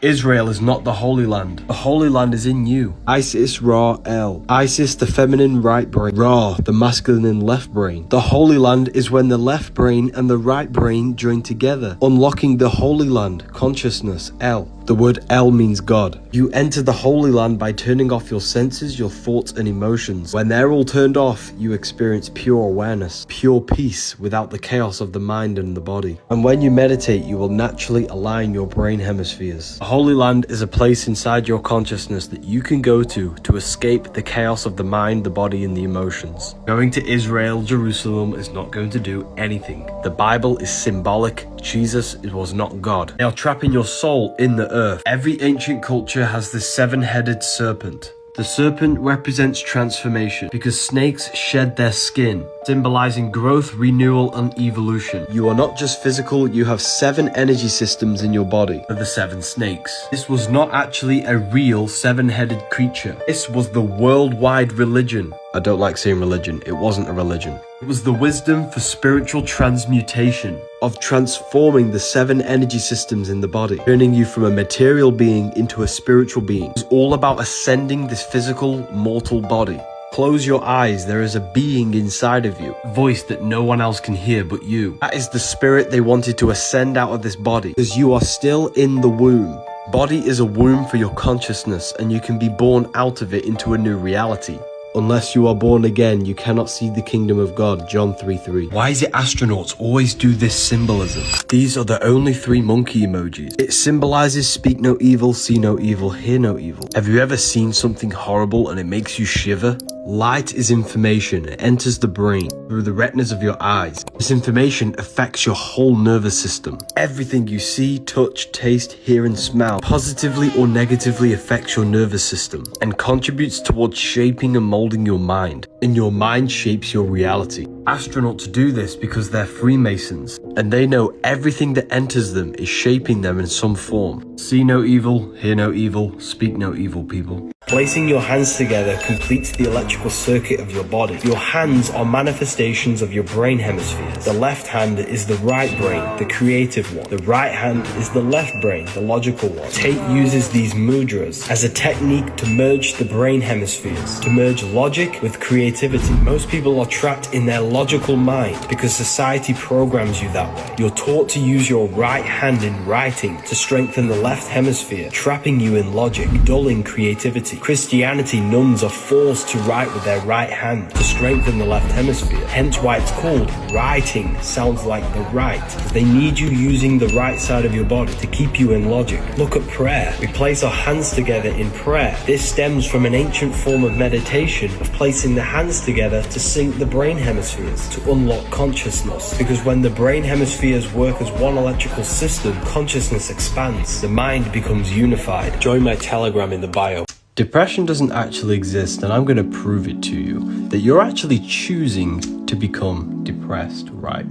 Israel is not the Holy Land. The Holy Land is in you. Isis, Ra, El. Isis, the feminine right brain. Ra, the masculine left brain. The Holy Land is when the left brain and the right brain join together, unlocking the Holy Land, consciousness, El. The word El means God. You enter the Holy Land by turning off your senses, your thoughts and emotions. When they're all turned off, you experience pure awareness, pure peace without the chaos of the mind and the body. And when you meditate, you will naturally align your brain hemispheres. The Holy Land is a place inside your consciousness that you can go to escape the chaos of the mind, the body and the emotions. Going to Israel, Jerusalem is not going to do anything. The Bible is symbolic. Jesus was not God. They are trapping your soul in the earth. Every ancient culture has this seven-headed serpent. The serpent represents transformation because snakes shed their skin, symbolizing growth, renewal, and evolution. You are not just physical, you have 7 energy systems in your body of the 7 snakes. This was not actually a real 7-headed creature. This was the worldwide religion. I don't like saying religion, it wasn't a religion. It was the wisdom for spiritual transmutation, of transforming the 7 energy systems in the body, turning you from a material being into a spiritual being. It was all about ascending this physical, mortal body. Close your eyes, there is a being inside of you, a voice that no one else can hear but you. That is the spirit they wanted to ascend out of this body, because you are still in the womb. Body is a womb for your consciousness, and you can be born out of it into a new reality. Unless you are born again, you cannot see the kingdom of God, John 3:3. Why is it astronauts always do this symbolism? These are the only 3 monkey emojis. It symbolizes speak no evil, see no evil, hear no evil. Have you ever seen something horrible and it makes you shiver? Light is information. It enters the brain through the retinas of your eyes. This information affects your whole nervous system. Everything you see, touch, taste, hear and smell positively or negatively affects your nervous system and contributes towards shaping and molding your mind. And your mind shapes your reality. Astronauts do this because they're Freemasons and they know everything that enters them is shaping them in some form. See no evil, hear no evil, speak no evil, people. Placing your hands together completes the electrical circuit of your body. Your hands are manifestations of your brain hemispheres. The left hand is the right brain, the creative one. The right hand is the left brain, the logical one. Tate uses these mudras as a technique to merge the brain hemispheres, to merge logic with creativity. Most people are trapped in their logical mind because society programs you that way. You're taught to use your right hand in writing to strengthen the left hemisphere, trapping you in logic, dulling creativity. Christianity, nuns are forced to write with their right hand to strengthen the left hemisphere. Hence why it's called writing. Sounds like the right. They need you using the right side of your body to keep you in logic. Look at prayer. We place our hands together in prayer. This stems from an ancient form of meditation of placing the hands together to sync the brain hemispheres, to unlock consciousness. Because when the brain hemispheres work as one electrical system, consciousness expands. The mind becomes unified. Join my Telegram in the bio. Depression doesn't actually exist, and I'm going to prove it to you, that you're actually choosing to become depressed, right?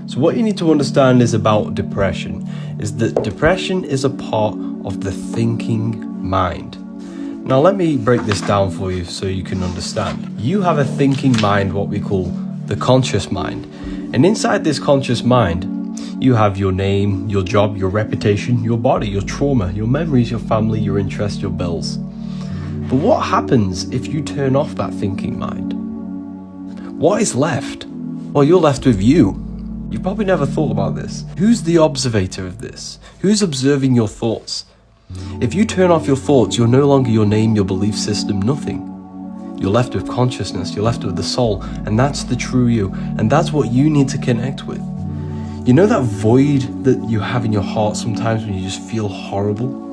So what you need to understand is about depression, is that depression is a part of the thinking mind. Now let me break this down for you so you can understand. You have a thinking mind, what we call the conscious mind. And inside this conscious mind, you have your name, your job, your reputation, your body, your trauma, your memories, your family, your interests, your bills. But what happens if you turn off that thinking mind? What is left? Well, you're left with you. You've probably never thought about this. Who's the observator of this? Who's observing your thoughts? If you turn off your thoughts, you're no longer your name, your belief system, nothing. You're left with consciousness, you're left with the soul, and that's the true you, and that's what you need to connect with. You know that void that you have in your heart sometimes when you just feel horrible?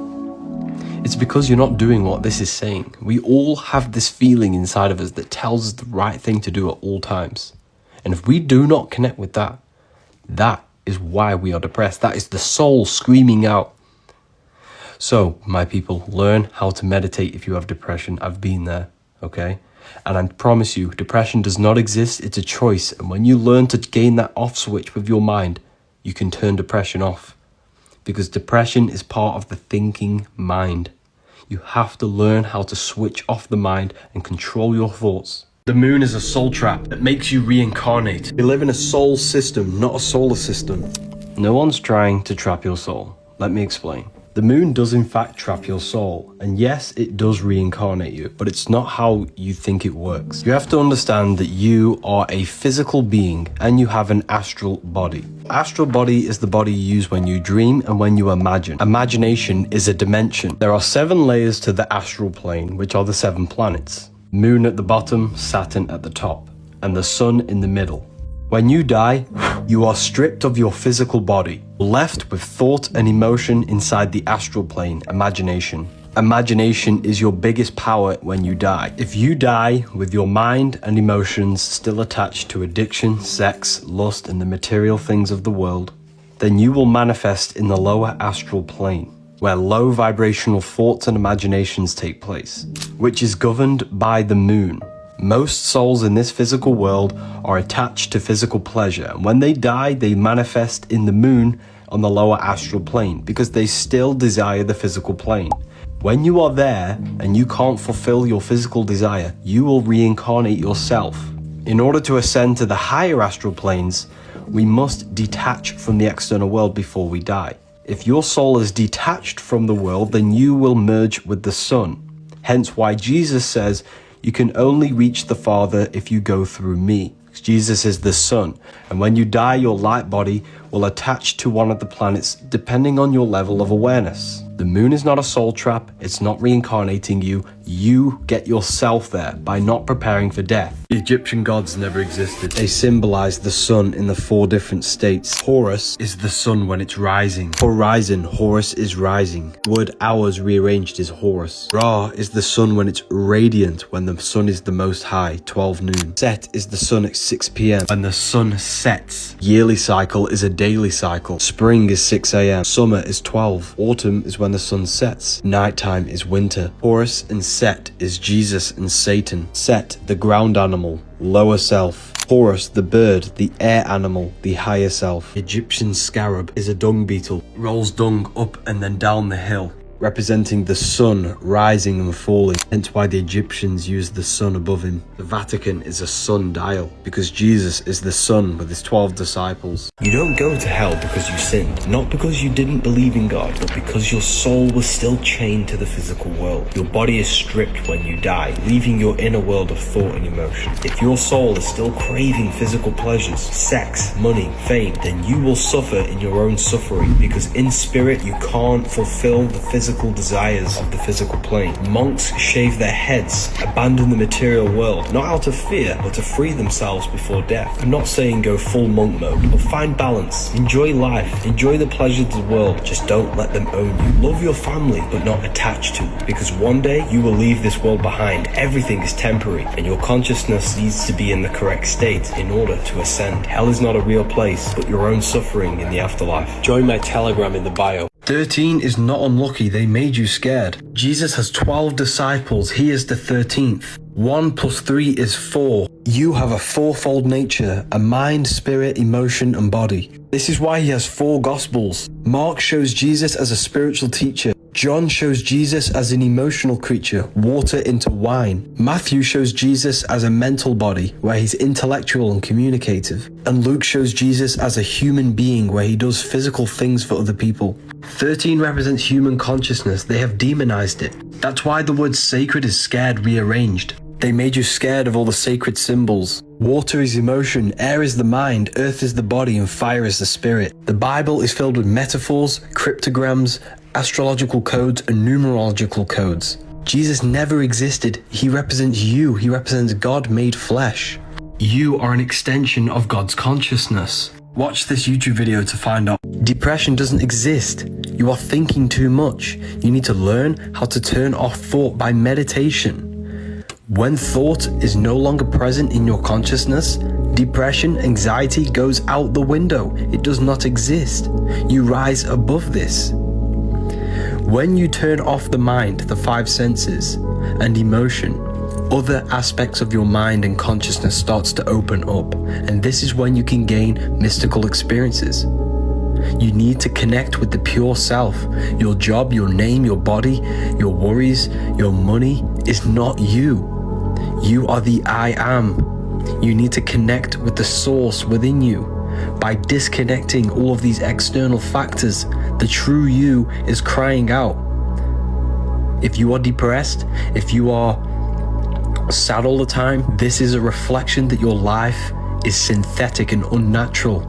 It's because you're not doing what this is saying. We all have this feeling inside of us that tells us the right thing to do at all times. And if we do not connect with that, that is why we are depressed. That is the soul screaming out. So, my people, learn how to meditate if you have depression. I've been there, okay? And I promise you, depression does not exist. It's a choice. And when you learn to gain that off switch with your mind, you can turn depression off. Because depression is part of the thinking mind. You have to learn how to switch off the mind and control your thoughts. The moon is a soul trap that makes you reincarnate. We live in a soul system, not a solar system. No one's trying to trap your soul. Let me explain. The moon does in fact trap your soul, and yes, it does reincarnate you, but it's not how you think it works. You have to understand that you are a physical being and you have an astral body. Astral body is the body you use when you dream and when you imagine. Imagination is a dimension. There are 7 layers to the astral plane, which are the 7 planets. Moon at the bottom, Saturn at the top, and the sun in the middle. When you die, you are stripped of your physical body, left with thought and emotion inside the astral plane, imagination. Imagination is your biggest power when you die. If you die with your mind and emotions still attached to addiction, sex, lust, and the material things of the world, then you will manifest in the lower astral plane, where low vibrational thoughts and imaginations take place, which is governed by the moon. Most souls in this physical world are attached to physical pleasure, and when they die, they manifest in the moon on the lower astral plane because they still desire the physical plane. When you are there and you can't fulfill your physical desire, you will reincarnate yourself. In order to ascend to the higher astral planes, we must detach from the external world before we die. If your soul is detached from the world, then you will merge with the sun. Hence why Jesus says, you can only reach the Father if you go through me. Jesus is the sun, and when you die, your light body will attach to one of the planets depending on your level of awareness. The moon is not a soul trap, it's not reincarnating you. You get yourself there by not preparing for death. The Egyptian gods never existed. They symbolize the sun in the 4 different states. Horus is the sun when it's rising. Horizon, Horus is rising. The word hours rearranged is Horus. Ra is the sun when it's radiant, when the sun is the most high, 12 noon. Set is the sun at 6 p.m. when the sun sets. Yearly cycle is a daily cycle. Spring is 6 a.m. Summer is 12. Autumn is when the sun sets. Nighttime is winter. Horus and Set is Jesus and Satan. Set, the ground animal, lower self. Horus, the bird, the air animal, the higher self. Egyptian scarab is a dung beetle. Rolls dung up and then down the hill, representing the sun rising and falling, hence why the Egyptians used the sun above him. The Vatican is a sun dial, because Jesus is the sun with his 12 disciples. You don't go to hell because you sinned, not because you didn't believe in God, but because your soul was still chained to the physical world. Your body is stripped when you die, leaving your inner world of thought and emotion. If your soul is still craving physical pleasures, sex, money, fame, then you will suffer in your own suffering, because in spirit you can't fulfill the physical desires of the physical plane. Monks shave their heads, abandon the material world, not out of fear, but to free themselves before death. I'm not saying go full monk mode, but find balance. Enjoy life, enjoy the pleasures of the world, just don't let them own you. Love your family, but not attached to it, because one day you will leave this world behind. Everything is temporary, and your consciousness needs to be in the correct state in order to ascend. Hell is not a real place, but your own suffering in the afterlife. Join my Telegram in the bio. 13 is not unlucky, they made you scared. Jesus has 12 disciples, he is the 13th. 1 plus 3 is 4. You have a 4-fold nature, a mind, spirit, emotion, and body. This is why he has 4 gospels. Mark shows Jesus as a spiritual teacher. John shows Jesus as an emotional creature, water into wine. Matthew shows Jesus as a mental body, where he's intellectual and communicative. And Luke shows Jesus as a human being, where he does physical things for other people. 13 represents human consciousness. They have demonized it. That's why the word sacred is scared rearranged. They made you scared of all the sacred symbols. Water is emotion, air is the mind, earth is the body, and fire is the spirit. The Bible is filled with metaphors, cryptograms, astrological codes, and numerological codes. Jesus never existed. He represents you. He represents God made flesh. You are an extension of God's consciousness. Watch this YouTube video to find out. Depression doesn't exist. You are thinking too much. You need to learn how to turn off thought by meditation. When thought is no longer present in your consciousness, depression, anxiety goes out the window. It does not exist. You rise above this. When you turn off the mind, the 5 senses, and emotion, other aspects of your mind and consciousness starts to open up, and this is when you can gain mystical experiences. You need to connect with the pure self. Your job, your name, your body, your worries, your money is not you. You are the I am. You need to connect with the source within you. By disconnecting all of these external factors The true you is crying out. If you are depressed, if you are sad all the time, this is a reflection that your life is synthetic and unnatural.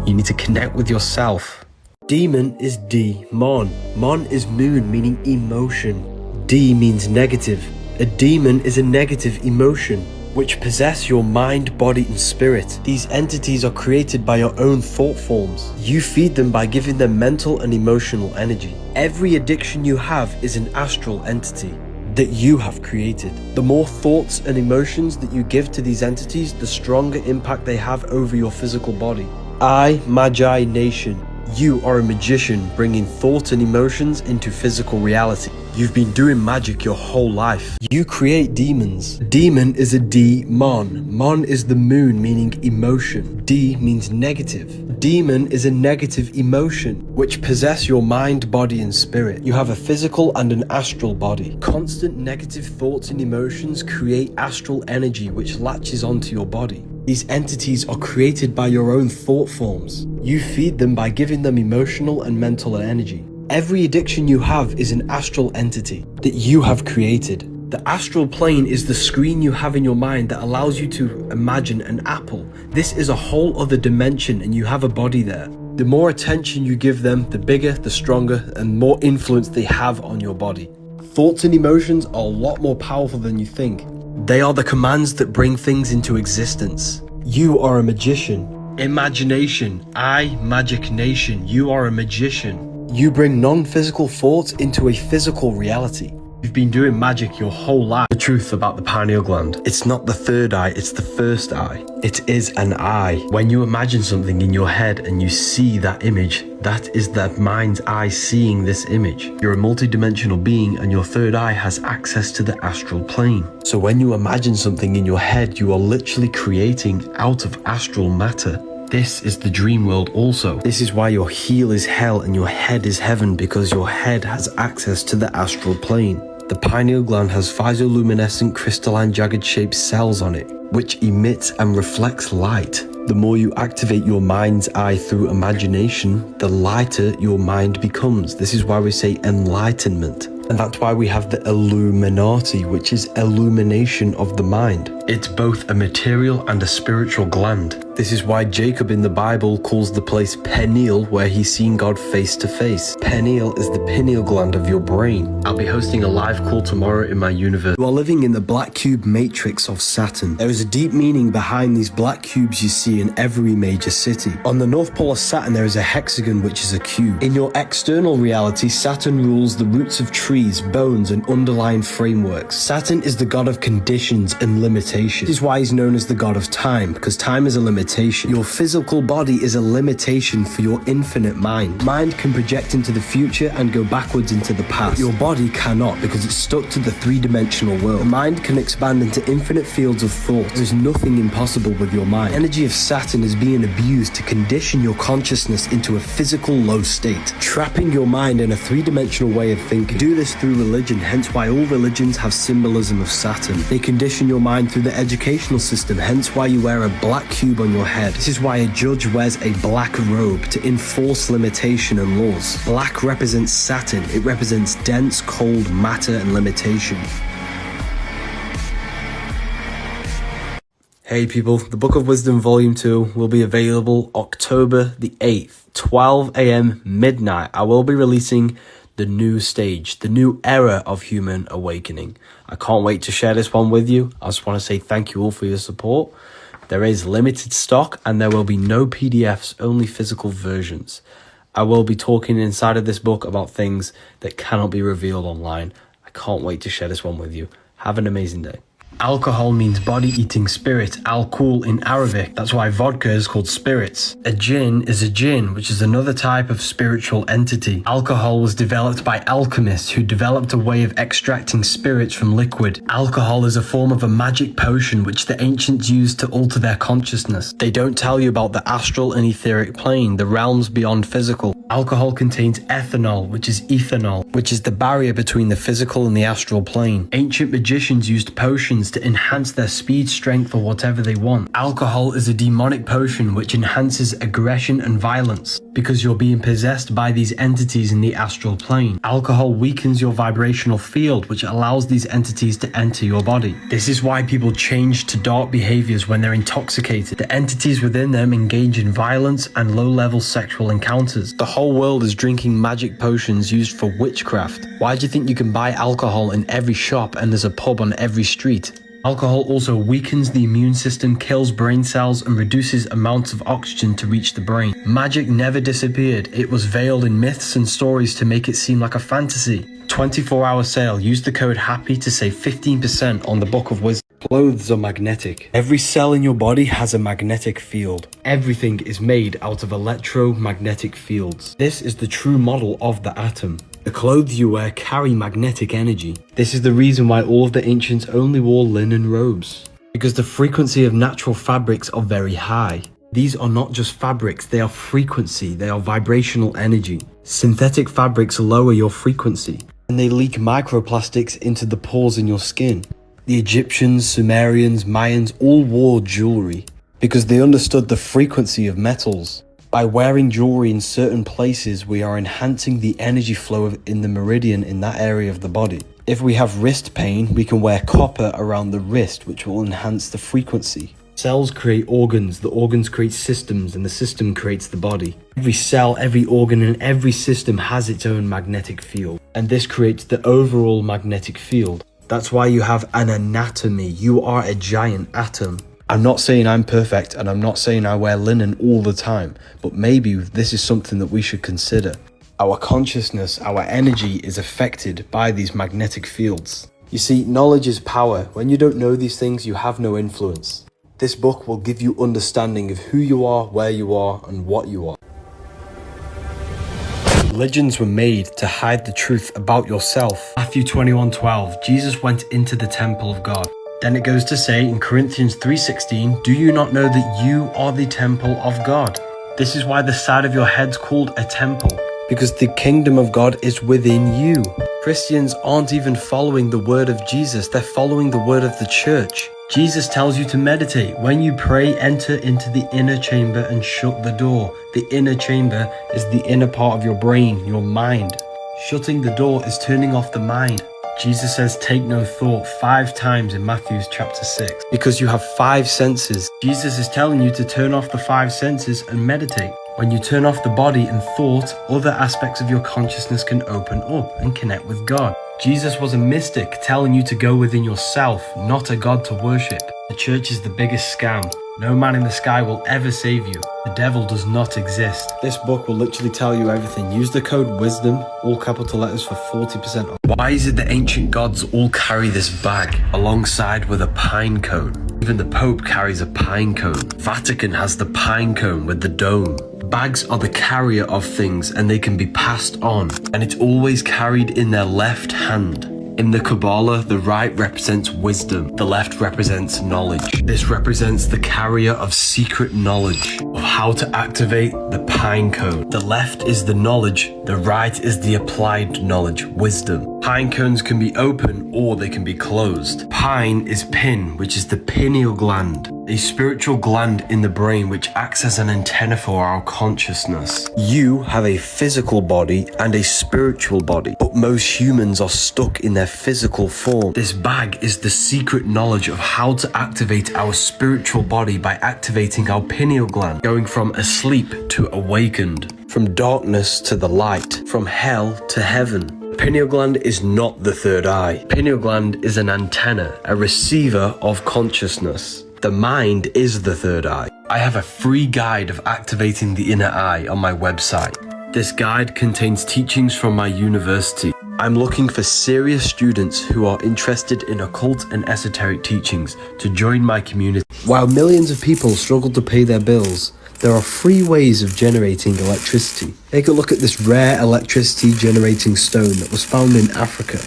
You need to connect with yourself. Demon is D-mon. Mon is moon, meaning emotion. D means negative. A demon is a negative emotion, which possess your mind, body, and spirit. These entities are created by your own thought forms. You feed them by giving them mental and emotional energy. Every addiction you have is an astral entity that you have created. The more thoughts and emotions that you give to these entities, the stronger impact they have over your physical body. I, Magi Nation. You are a magician bringing thought and emotions into physical reality. You've been doing magic your whole life. You create demons. Demon is a D-mon. Mon is the moon, meaning emotion. D means negative. Demon is a negative emotion, which possess your mind, body, and spirit. You have a physical and an astral body. Constant negative thoughts and emotions create astral energy, which latches onto your body. These entities are created by your own thought forms. You feed them by giving them emotional and mental energy. Every addiction you have is an astral entity that you have created. The astral plane is the screen you have in your mind that allows you to imagine an apple. This is a whole other dimension and you have a body there. The more attention you give them, the bigger, the stronger, and more influence they have on your body. Thoughts and emotions are a lot more powerful than you think. They are the commands that bring things into existence. You are a magician. Imagination. I, Magic Nation. You are a magician. You bring non-physical thoughts into a physical reality. You've been doing magic your whole life. The truth about the pineal gland. It's not the third eye, it's the first eye. It is an eye. When you imagine something in your head and you see that image, that is the mind's eye seeing this image. You're a multidimensional being and your third eye has access to the astral plane. So when you imagine something in your head, you are literally creating out of astral matter. This is the dream world also. This is why your heel is hell and your head is heaven, because your head has access to the astral plane. The pineal gland has physioluminescent crystalline jagged shaped cells on it, which emits and reflects light. The more you activate your mind's eye through imagination, the lighter your mind becomes. This is why we say enlightenment. And that's why we have the Illuminati, which is illumination of the mind. It's both a material and a spiritual gland. This is why Jacob in the Bible calls the place Pineal, where he's seen God face to face. Pineal is the pineal gland of your brain. I'll be hosting a live call tomorrow in my universe. You are living in the black cube matrix of Saturn. There is a deep meaning behind these black cubes you see in every major city. On the North Pole of Saturn, there is a hexagon, which is a cube. In your external reality, Saturn rules the roots of trees, bones, and underlying frameworks. Saturn is the god of conditions and limitations. This is why he's known as the god of time, because time is a limitation. Your physical body is a limitation for your infinite mind. Mind can project into the future and go backwards into the past. Your body cannot, because it's stuck to the three-dimensional world. The mind can expand into infinite fields of thought. There's nothing impossible with your mind. The energy of Saturn is being abused to condition your consciousness into a physical low state, trapping your mind in a three-dimensional way of thinking. Do this through religion, hence why all religions have symbolism of Saturn. They condition your mind through the educational system, hence why you wear a black cube on your head. This is why a judge wears a black robe, to enforce limitation and laws. Black represents Saturn. It represents dense, cold matter and limitation. Hey people, the Book of Wisdom Volume 2 will be available October the 8th, 12 AM midnight. I will be releasing the new stage, the new era of human awakening. I can't wait to share this one with you. I just want to say thank you all for your support. There is limited stock and there will be no PDFs, only physical versions. I will be talking inside of this book about things that cannot be revealed online. I can't wait to share this one with you. Have an amazing day. Alcohol means body-eating spirit, alcohol in Arabic. That's why vodka is called spirits. A jinn is a jinn, which is another type of spiritual entity. Alcohol was developed by alchemists who developed a way of extracting spirits from liquid. Alcohol is a form of a magic potion which the ancients used to alter their consciousness. They don't tell you about the astral and etheric plane, the realms beyond physical. Alcohol contains ethanol, which is ethanol, which is the barrier between the physical and the astral plane. Ancient magicians used potions to enhance their speed, strength, or whatever they want. Alcohol is a demonic potion which enhances aggression and violence. because you're being possessed by these entities in the astral plane. Alcohol weakens your vibrational field, which allows these entities to enter your body. This is why people change to dark behaviors when they're intoxicated. The entities within them engage in violence and low-level sexual encounters. The whole world is drinking magic potions used for witchcraft. Why do you think you can buy alcohol in every shop and there's a pub on every street? Alcohol also weakens the immune system, kills brain cells, and reduces amounts of oxygen to reach the brain. Magic never disappeared. It was veiled in myths and stories to make it seem like a fantasy. 24-hour sale. Use the code HAPPY to save 15% on the Book of Wisdom. Clothes are magnetic. Every cell in your body has a magnetic field. Everything is made out of electromagnetic fields. This is the true model of the atom. The clothes you wear carry magnetic energy. This is the reason why all of the ancients only wore linen robes. Because the frequency of natural fabrics are very high. These are not just fabrics, they are frequency, they are vibrational energy. Synthetic fabrics lower your frequency, and they leak microplastics into the pores in your skin. The Egyptians, Sumerians, Mayans all wore jewelry because they understood the frequency of metals. By wearing jewelry in certain places, we are enhancing the energy flow in the meridian in that area of the body. If we have wrist pain, we can wear copper around the wrist, which will enhance the frequency. Cells create organs, the organs create systems, and the system creates the body. Every cell, every organ, and every system has its own magnetic field, and this creates the overall magnetic field. That's why you have an anatomy. You are a giant atom. I'm not saying I'm perfect, and I'm not saying I wear linen all the time, but maybe this is something that we should consider. Our consciousness, our energy is affected by these magnetic fields. You see, knowledge is power. When you don't know these things, you have no influence. This book will give you understanding of who you are, where you are, and what you are. Religions were made to hide the truth about yourself. Matthew 21:12, Jesus went into the temple of God. Then it goes to say in Corinthians 3:16, do you not know that you are the temple of God? This is why the side of your head's called a temple, because the kingdom of God is within you. Christians aren't even following the word of Jesus, they're following the word of the church. Jesus tells you to meditate. When you pray, enter into the inner chamber and shut the door. The inner chamber is the inner part of your brain, your mind. Shutting the door is turning off the mind. Jesus says take no thought 5 times in Matthew chapter 6. Because you have 5 senses. Jesus is telling you to turn off the 5 senses and meditate. When you turn off the body and thought, other aspects of your consciousness can open up and connect with God. Jesus was a mystic telling you to go within yourself, not a God to worship. The church is the biggest scam. No man in the sky will ever save you. The devil does not exist. This book will literally tell you everything. Use the code WISDOM, all capital letters, for 40% off. Why is it the ancient gods all carry this bag alongside with a pine cone? Even the Pope carries a pine cone. Vatican has the pine cone with the dome. Bags are the carrier of things and they can be passed on, and it's always carried in their left hand. In the Kabbalah, the right represents wisdom, the left represents knowledge. This represents the carrier of secret knowledge, of how to activate the pine cone. The left is the knowledge, the right is the applied knowledge, wisdom. Pine cones can be open or they can be closed. Pine is pin, which is the pineal gland, a spiritual gland in the brain which acts as an antenna for our consciousness. You have a physical body and a spiritual body, but most humans are stuck in their physical form. This bag is the secret knowledge of how to activate our spiritual body by activating our pineal gland, going from asleep to awakened, from darkness to the light, from hell to heaven. Pineal gland is not the third eye. Pineal gland is an antenna, a receiver of consciousness. The mind is the third eye. I have a free guide of activating the inner eye on my website. This guide contains teachings from my university. I'm looking for serious students who are interested in occult and esoteric teachings to join my community. While millions of people struggle to pay their bills, there are 3 ways of generating electricity. Take a look at this rare electricity generating stone that was found in Africa.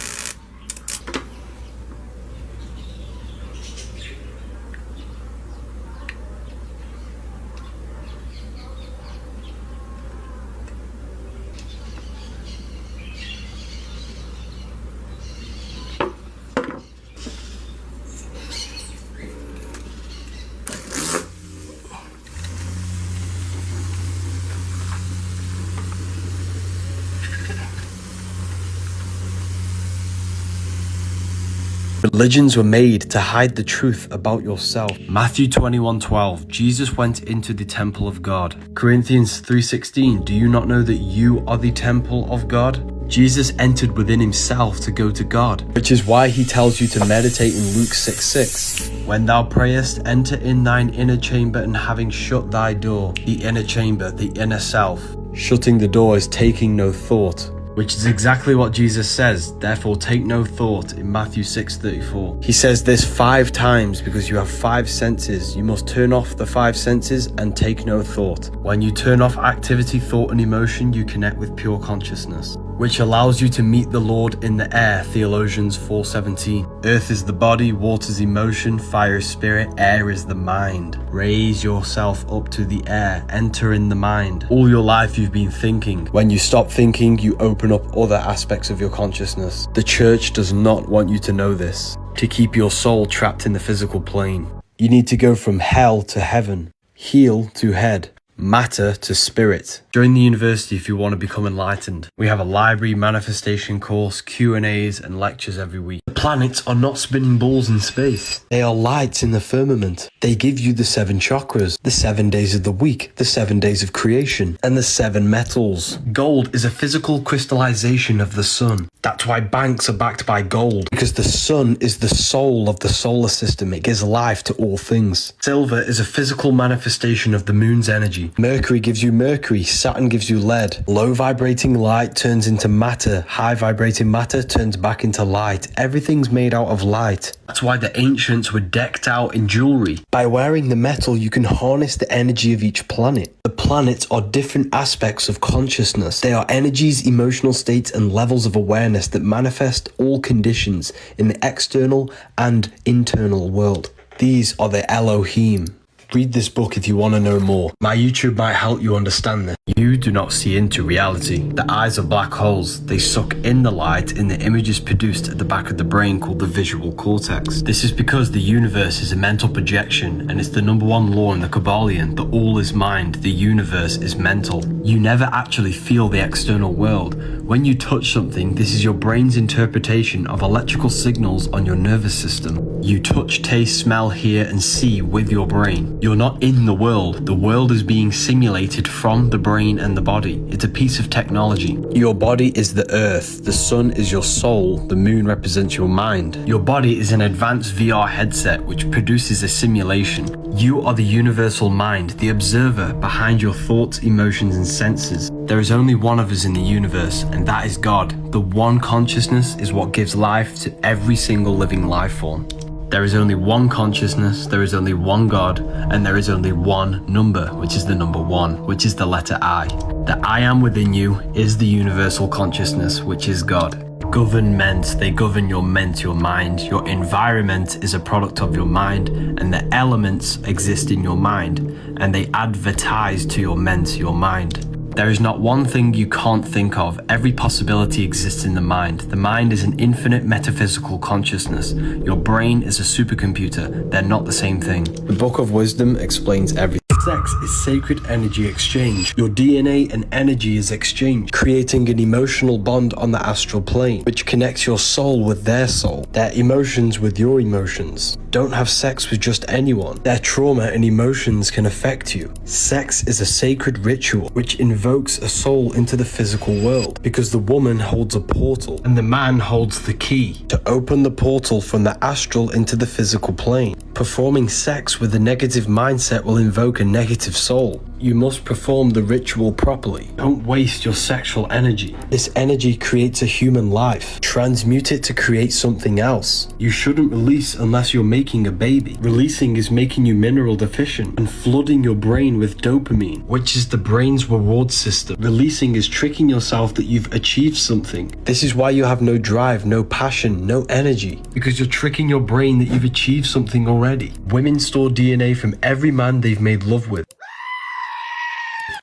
Religions were made to hide the truth about yourself. Matthew 21:12, Jesus went into the temple of God. Corinthians 3:16, do you not know that you are the temple of God? Jesus entered within himself to go to God, which is why he tells you to meditate in Luke 6:6. When thou prayest, enter in thine inner chamber, and having shut thy door, the inner chamber, the inner self. Shutting the door is taking no thought, which is exactly what Jesus says, therefore take no thought, in Matthew 6:34. He says this 5 times because you have 5 senses. You must turn off the 5 senses and take no thought. When you turn off activity, thought and emotion, you connect with pure consciousness, which allows you to meet the Lord in the air, Theologians 4:17. Earth is the body, water is emotion, fire is spirit, air is the mind. Raise yourself up to the air, enter in the mind. All your life you've been thinking. When you stop thinking, you open up other aspects of your consciousness. The church does not want you to know this, to keep your soul trapped in the physical plane. You need to go from hell to heaven, heel to head, matter to spirit. Join the university if you want to become enlightened. We have a library, manifestation course, Q&As and lectures every week. The planets are not spinning balls in space. They are lights in the firmament. They give you the 7 chakras, the 7 days of the week, the 7 days of creation, and the 7 metals. Gold is a physical crystallization of the sun. That's why banks are backed by gold, because the sun is the soul of the solar system. It gives life to all things. Silver is a physical manifestation of the moon's energy. Mercury gives you mercury, Saturn gives you lead. Low vibrating light turns into matter, high vibrating matter turns back into light. Everything's made out of light. That's why the ancients were decked out in jewelry. By wearing the metal, you can harness the energy of each planet. The planets are different aspects of consciousness. They are energies, emotional states, and levels of awareness that manifest all conditions in the external and internal world. These are the Elohim. Read this book if you want to know more. My YouTube might help you understand this. You do not see into reality. The eyes are black holes. They suck in the light in the images produced at the back of the brain called the visual cortex. This is because the universe is a mental projection, and it's the #1 law in the Kabbalion that all is mind, the universe is mental. You never actually feel the external world. When you touch something, this is your brain's interpretation of electrical signals on your nervous system. You touch, taste, smell, hear, and see with your brain. You're not in the world. The world is being simulated from the brain and the body. It's a piece of technology. Your body is the earth. The sun is your soul. The moon represents your mind. Your body is an advanced VR headset which produces a simulation. You are the universal mind, the observer behind your thoughts, emotions, and senses. There is only one of us in the universe, and that is God. The one consciousness is what gives life to every single living life form. There is only one consciousness, there is only one God, and there is only one number, which is the number 1, which is the letter I. The I am within you is the universal consciousness, which is God. Government, they govern your ment, your mind. Your environment is a product of your mind, and the elements exist in your mind, and they advertise to your ment, your mind. There is not one thing you can't think of. Every possibility exists in the mind. The mind is an infinite metaphysical consciousness. Your brain is a supercomputer. They're not the same thing. The Book of Wisdom explains everything. Sex is sacred energy exchange. Your DNA and energy is exchanged, creating an emotional bond on the astral plane, which connects your soul with their soul, their emotions with your emotions. Don't have sex with just anyone. Their trauma and emotions can affect you. Sex is a sacred ritual which invokes a soul into the physical world, because the woman holds a portal and the man holds the key to open the portal from the astral into the physical plane. Performing sex with a negative mindset will invoke a negative soul. You must perform the ritual properly. Don't waste your sexual energy. This energy creates a human life. Transmute it to create something else. You shouldn't release unless you're making a baby. Releasing is making you mineral deficient and flooding your brain with dopamine, which is the brain's reward system. Releasing is tricking yourself that you've achieved something. This is why you have no drive, no passion, no energy, because you're tricking your brain that you've achieved something already. Women store DNA from every man they've made love with,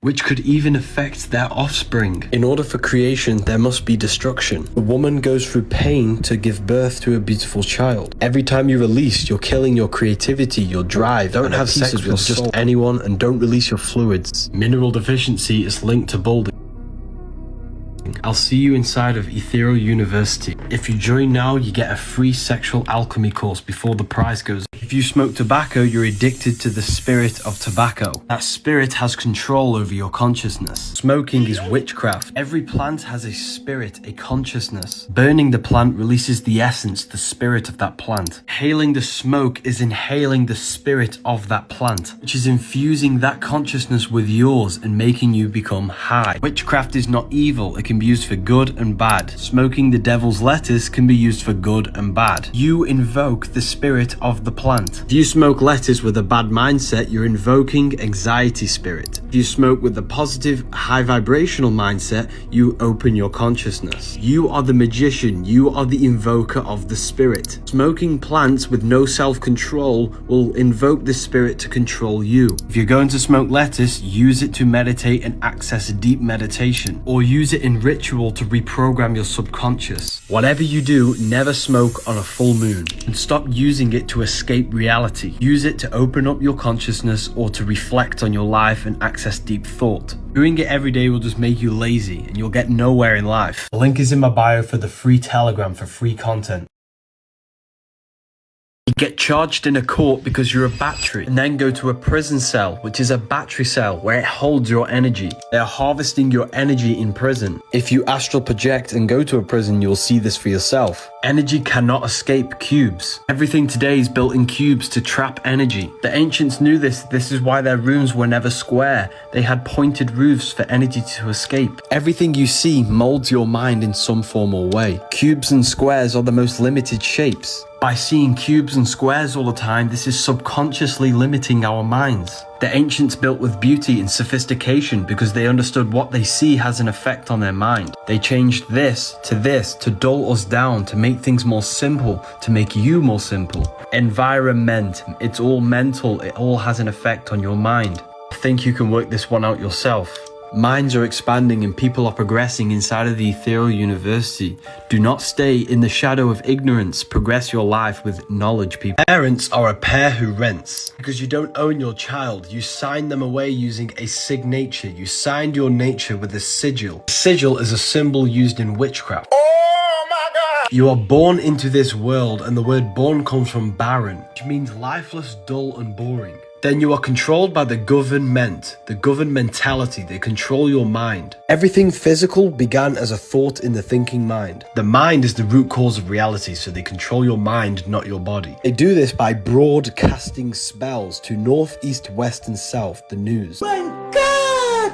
which could even affect their offspring. In order for creation, there must be destruction. A woman goes through pain to give birth to a beautiful child. Every time you release, you're killing your creativity, your drive. Don't have sex with just anyone, and don't release your fluids. Mineral deficiency is linked to balding. I'll see you inside of Ethereal University. If you join now, you get a free sexual alchemy course before the price goes up. If you smoke tobacco, you're addicted to the spirit of tobacco. That spirit has control over your consciousness. Smoking is witchcraft. Every plant has a spirit, a consciousness. Burning the plant releases the essence, the spirit of that plant. Inhaling the smoke is inhaling the spirit of that plant, which is infusing that consciousness with yours and making you become high. Witchcraft is not evil. It can be used for good and bad. Smoking the devil's lettuce can be used for good and bad. You invoke the spirit of the plant. If you smoke lettuce with a bad mindset, you're invoking anxiety spirit. If you smoke with a positive, high vibrational mindset, you open your consciousness. You are the magician. You are the invoker of the spirit. Smoking plants with no self-control will invoke the spirit to control you. If you're going to smoke lettuce, use it to meditate and access deep meditation, or use it in ritual to reprogram your subconscious. Whatever you do, never smoke on a full moon, and stop using it to escape reality. Use it to open up your consciousness or to reflect on your life and access deep thought. Doing it every day will just make you lazy and you'll get nowhere in life. The link is in my bio for the free Telegram for free content. You get charged in a court because you're a battery, and then go to a prison cell, which is a battery cell where it holds your energy. They are harvesting your energy in prison. If you astral project and go to a prison, you'll see this for yourself. Energy cannot escape cubes. Everything today is built in cubes to trap energy. The ancients knew this. This is why their rooms were never square. They had pointed roofs for energy to escape. Everything you see molds your mind in some form or way. Cubes and squares are the most limited shapes. By seeing cubes and squares all the time, this is subconsciously limiting our minds. The ancients built with beauty and sophistication because they understood what they see has an effect on their mind. They changed this to dull us down, to make things more simple, to make you more simple. Environment, it's all mental, it all has an effect on your mind. I think you can work this one out yourself. Minds are expanding and people are progressing inside of the Ethereal University. Do not stay in the shadow of ignorance. Progress your life with knowledge, people. Parents are a pair who rents. Because you don't own your child, you sign them away using a signature. You signed your nature with a sigil. A sigil is a symbol used in witchcraft. Oh my God! You are born into this world, and the word born comes from barren, which means lifeless, dull, and boring. Then you are controlled by the government, the mentality. They control your mind. Everything physical began as a thought in the thinking mind. The mind is the root cause of reality, so they control your mind, not your body. They do this by broadcasting spells to north, east, west, and south, the news. My God!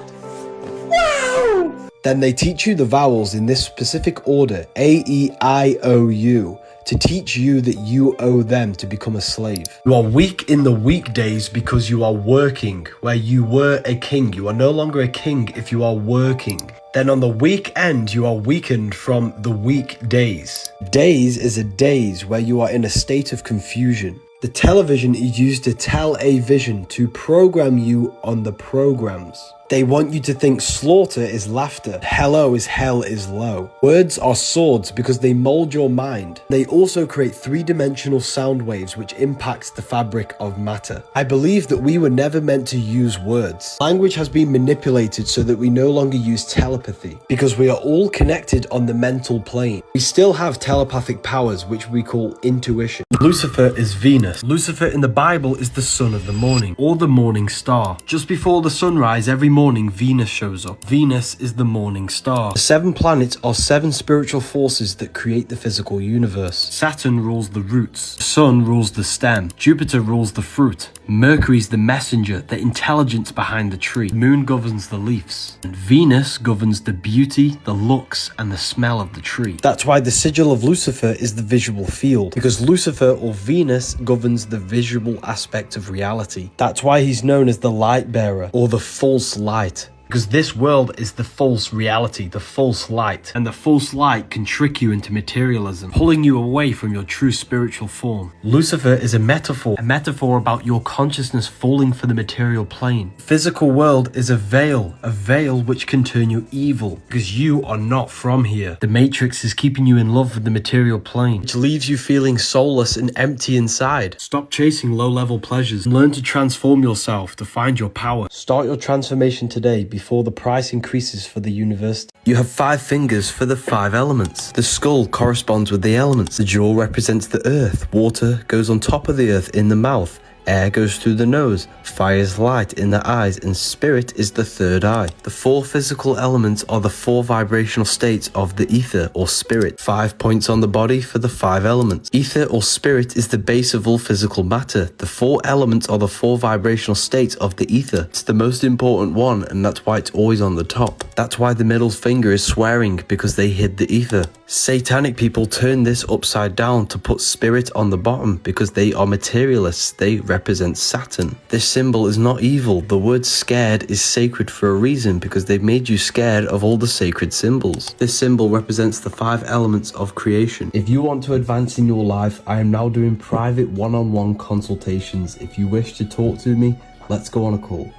Wow! Then they teach you the vowels in this specific order, A, E, I, O, U. To teach you that you owe them to become a slave. You are weak in the weekdays because you are working. Where you were a king, you are no longer a king if you are working. Then on the weekend, you are weakened from the weekdays. Days is a daze where you are in a state of confusion. The television is used to tell a vision, to program you on the programs. They want you to think slaughter is laughter, hello is hell is low. Words are swords because they mold your mind. They also create three-dimensional sound waves which impacts the fabric of matter. I believe that we were never meant to use words. Language has been manipulated so that we no longer use telepathy because we are all connected on the mental plane. We still have telepathic powers which we call intuition. Lucifer is Venus. Lucifer in the Bible is the son of the morning, or the morning star. Just before the sunrise every morning, Venus shows up. Venus is the morning star. The 7 planets are 7 spiritual forces that create the physical universe. Saturn rules the roots. The Sun rules the stem. Jupiter rules the fruit. Mercury is the messenger, the intelligence behind the tree. The moon governs the leaves. And Venus governs the beauty, the looks, and the smell of the tree. That's why the sigil of Lucifer is the visual field, because Lucifer or Venus governs the visual aspect of reality. That's why he's known as the light bearer or the false light. Because this world is the false reality, the false light. And the false light can trick you into materialism, pulling you away from your true spiritual form. Lucifer is a metaphor about your consciousness falling for the material plane. The physical world is a veil which can turn you evil, because you are not from here. The Matrix is keeping you in love with the material plane, which leaves you feeling soulless and empty inside. Stop chasing low-level pleasures and learn to transform yourself to find your power. Start your transformation today before before the price increases for the university. You have 5 fingers for the 5 elements. The skull corresponds with the elements. The jaw represents the earth. Water goes on top of the earth in the mouth. Air goes through the nose, fire is light in the eyes, and spirit is the 3rd eye. The 4 physical elements are the 4 vibrational states of the ether or spirit. 5 points on the body for the 5 elements. Ether or spirit is the base of all physical matter. The 4 elements are the 4 vibrational states of the ether. It's the most important one, and that's why it's always on the top. That's why the middle finger is swearing, because they hid the ether. Satanic people turn this upside down to put spirit on the bottom because they are materialists. They represent Saturn. This symbol is not evil. The word scared is sacred for a reason, because they've made you scared of all the sacred symbols. This symbol represents the 5 elements of creation. If you want to advance in your life, I am now doing private one-on-one consultations. If you wish to talk to me, let's go on a call.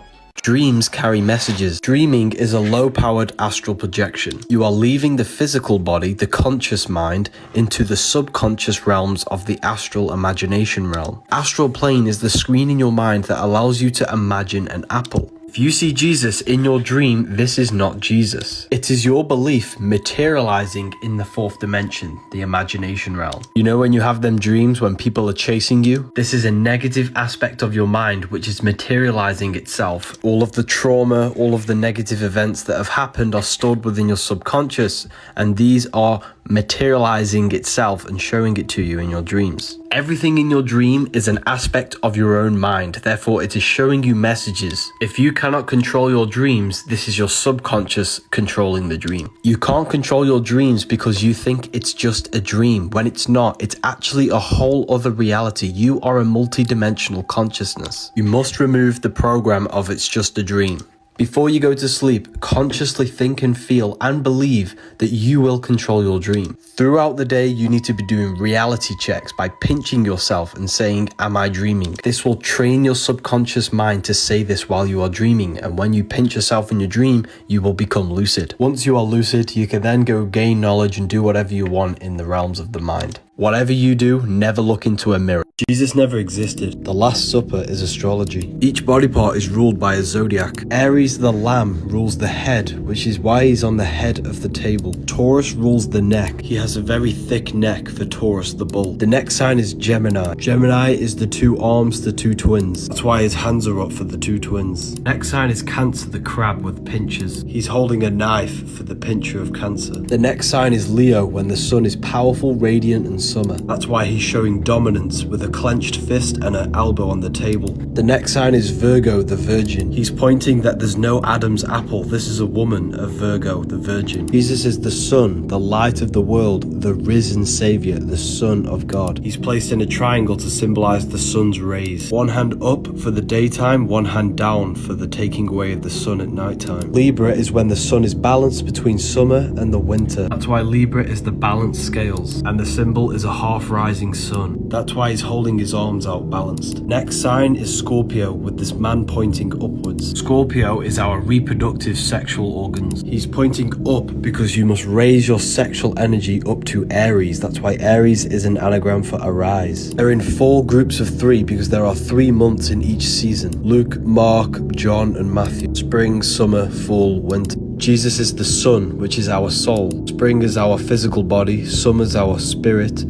Dreams carry messages. Dreaming is a low-powered astral projection. You are leaving the physical body, the conscious mind, into the subconscious realms of the astral imagination realm. Astral plane is the screen in your mind that allows you to imagine an apple. If you see Jesus in your dream, this is not Jesus. It is your belief materializing in the 4th dimension, the imagination realm. You know when you have them dreams when people are chasing you? This is a negative aspect of your mind which is materializing itself. All of the trauma, all of the negative events that have happened are stored within your subconscious, and these are materializing itself and showing it to you in your dreams. Everything in your dream is an aspect of your own mind, therefore it is showing you messages. If you cannot control your dreams, this is your subconscious controlling the dream. You can't control your dreams because you think it's just a dream, when it's not. It's actually a whole other reality. You are a multi-dimensional consciousness. You must remove the program of it's just a dream. Before you go to sleep, consciously think and feel and believe that you will control your dream. Throughout the day, you need to be doing reality checks by pinching yourself and saying, am I dreaming? This will train your subconscious mind to say this while you are dreaming, and when you pinch yourself in your dream, you will become lucid. Once you are lucid, you can then go gain knowledge and do whatever you want in the realms of the mind. Whatever you do, never look into a mirror. Jesus never existed. The Last Supper is astrology. Each body part is ruled by a zodiac. Aries the lamb rules the head, which is why he's on the head of the table. Taurus rules the neck. He has a very thick neck for Taurus the bull. The next sign is Gemini. Gemini is the 2 arms, the 2 twins. That's why his hands are up for the 2 twins. Next sign is Cancer the crab with pinchers. He's holding a knife for the pincher of Cancer. The next sign is Leo, when the sun is powerful, radiant and summer. That's why he's showing dominance with a clenched fist and an elbow on the table. The next sign is Virgo the virgin. He's pointing that there's no Adam's apple. This is a woman of Virgo the virgin. Jesus is the sun, the light of the world, the risen savior, the son of God. He's placed in a triangle to symbolize the sun's rays. One hand up for the daytime, one hand down for the taking away of the sun at nighttime. Libra is when the sun is balanced between summer and the winter. That's why Libra is the balanced scales, and the symbol is a half rising sun. That's why he's holding his arms out balanced. Next sign is Scorpio, with this man pointing upwards. Scorpio is our reproductive sexual organs. He's pointing up because you must raise your sexual energy up to Aries. That's why Aries is an anagram for arise. They're in 4 groups of 3 because there are 3 months in each season. Luke, Mark, John and Matthew. Spring, summer, fall, winter. Jesus is the sun, which is our soul. Spring is our physical body. Summer is our spirit.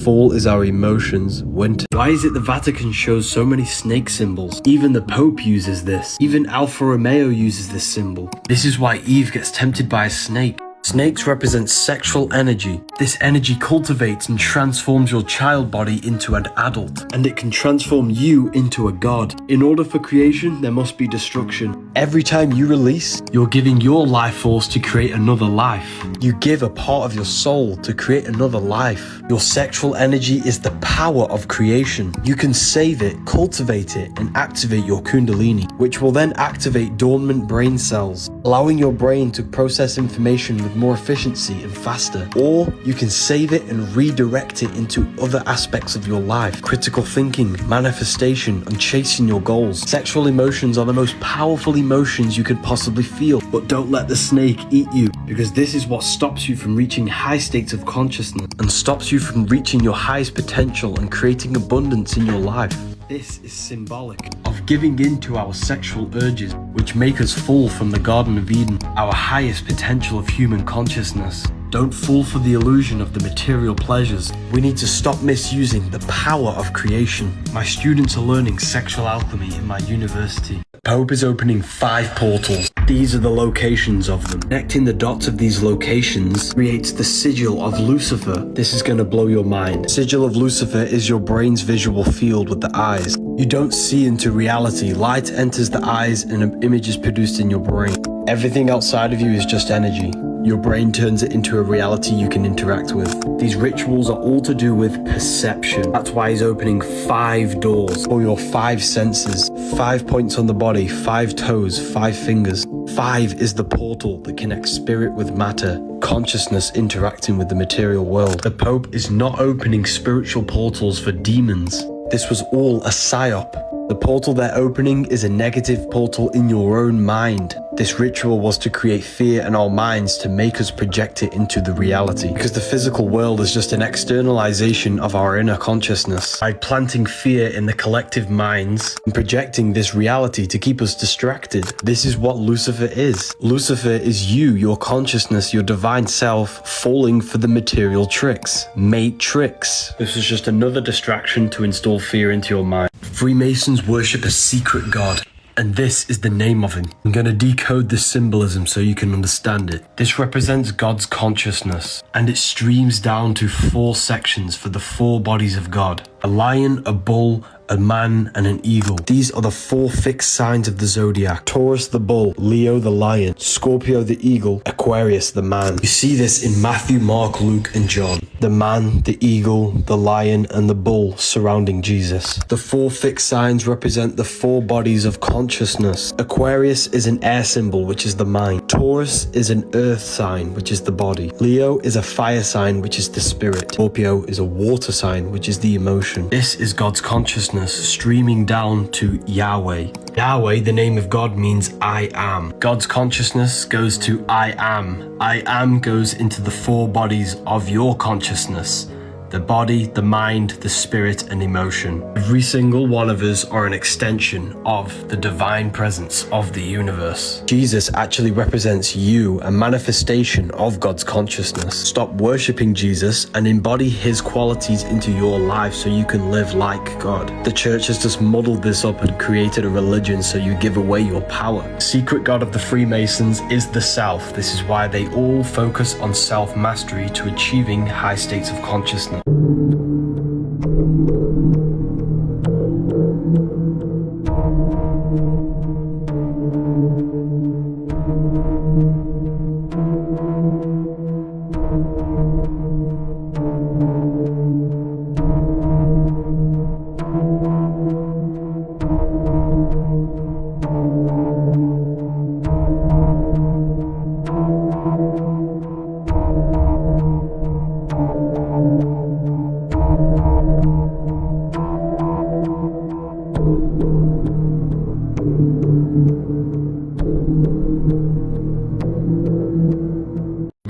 Fall is our emotions. Winter. Why is it the Vatican shows so many snake symbols? Even the Pope uses this. Even Alfa Romeo uses this symbol. This is why Eve gets tempted by a snake. Snakes represent sexual energy. This energy cultivates and transforms your child body into an adult, and it can transform you into a god. In order for creation, there must be destruction. Every time you release, you're giving your life force to create another life. You give a part of your soul to create another life. Your sexual energy is the power of creation. You can save it, cultivate it, and activate your kundalini, which will then activate dormant brain cells, allowing your brain to process information with more efficiency and faster. Or you can save it and redirect it into other aspects of your life. Critical thinking, manifestation, and chasing your goals. Sexual emotions are the most powerful emotions you could possibly feel, but don't let the snake eat you, because this is what stops you from reaching high states of consciousness and stops you from reaching your highest potential and creating abundance in your life. This is symbolic of giving in to our sexual urges, which which make us fall from the Garden of Eden, our highest potential of human consciousness. Don't fall for the illusion of the material pleasures. We need to stop misusing the power of creation. My students are learning sexual alchemy in my university. The Pope is opening 5 portals. These are the locations of them. Connecting the dots of these locations creates the sigil of Lucifer. This is going to blow your mind. Sigil of Lucifer is your brain's visual field with the eyes. You don't see into reality. Light enters the eyes and an image is produced in your brain. Everything outside of you is just energy. Your brain turns it into a reality you can interact with. These rituals are all to do with perception. That's why he's opening 5 doors for your 5 senses. 5 points on the body, 5 toes, 5 fingers. 5 is the portal that connects spirit with matter, consciousness interacting with the material world. The Pope is not opening spiritual portals for demons. This was all a psyop. The portal they're opening is a negative portal in your own mind. This ritual was to create fear in our minds to make us project it into the reality. Because the physical world is just an externalization of our inner consciousness. By planting fear in the collective minds and projecting this reality to keep us distracted. This is what Lucifer is. Lucifer is you, your consciousness, your divine self, falling for the material tricks. Matrix. This is just another distraction to install fear into your mind. Freemasons worship a secret god. And this is the name of him. I'm going to decode the symbolism so you can understand it. This represents God's consciousness, and it streams down to 4 sections for the 4 bodies of God. A lion, a bull, a man, and an eagle. These are the 4 fixed signs of the zodiac. Taurus the bull, Leo the lion, Scorpio the eagle, Aquarius the man. You see this in Matthew, Mark, Luke, and John. The man, the eagle, the lion, and the bull surrounding Jesus. The 4 fixed signs represent the 4 bodies of consciousness. Aquarius is an air symbol, which is the mind. Taurus is an earth sign, which is the body. Leo is a fire sign, which is the spirit. Scorpio is a water sign, which is the emotion. This is God's consciousness streaming down to Yahweh. Yahweh, the name of God, means I am. God's consciousness goes to I am. I am goes into the 4 bodies of your consciousness. The body, the mind, the spirit, and emotion. Every single one of us are an extension of the divine presence of the universe. Jesus actually represents you, a manifestation of God's consciousness. Stop worshipping Jesus and embody his qualities into your life so you can live like God. The church has just muddled this up and created a religion so you give away your power. The secret God of the Freemasons is the self. This is why they all focus on self-mastery to achieving high states of consciousness.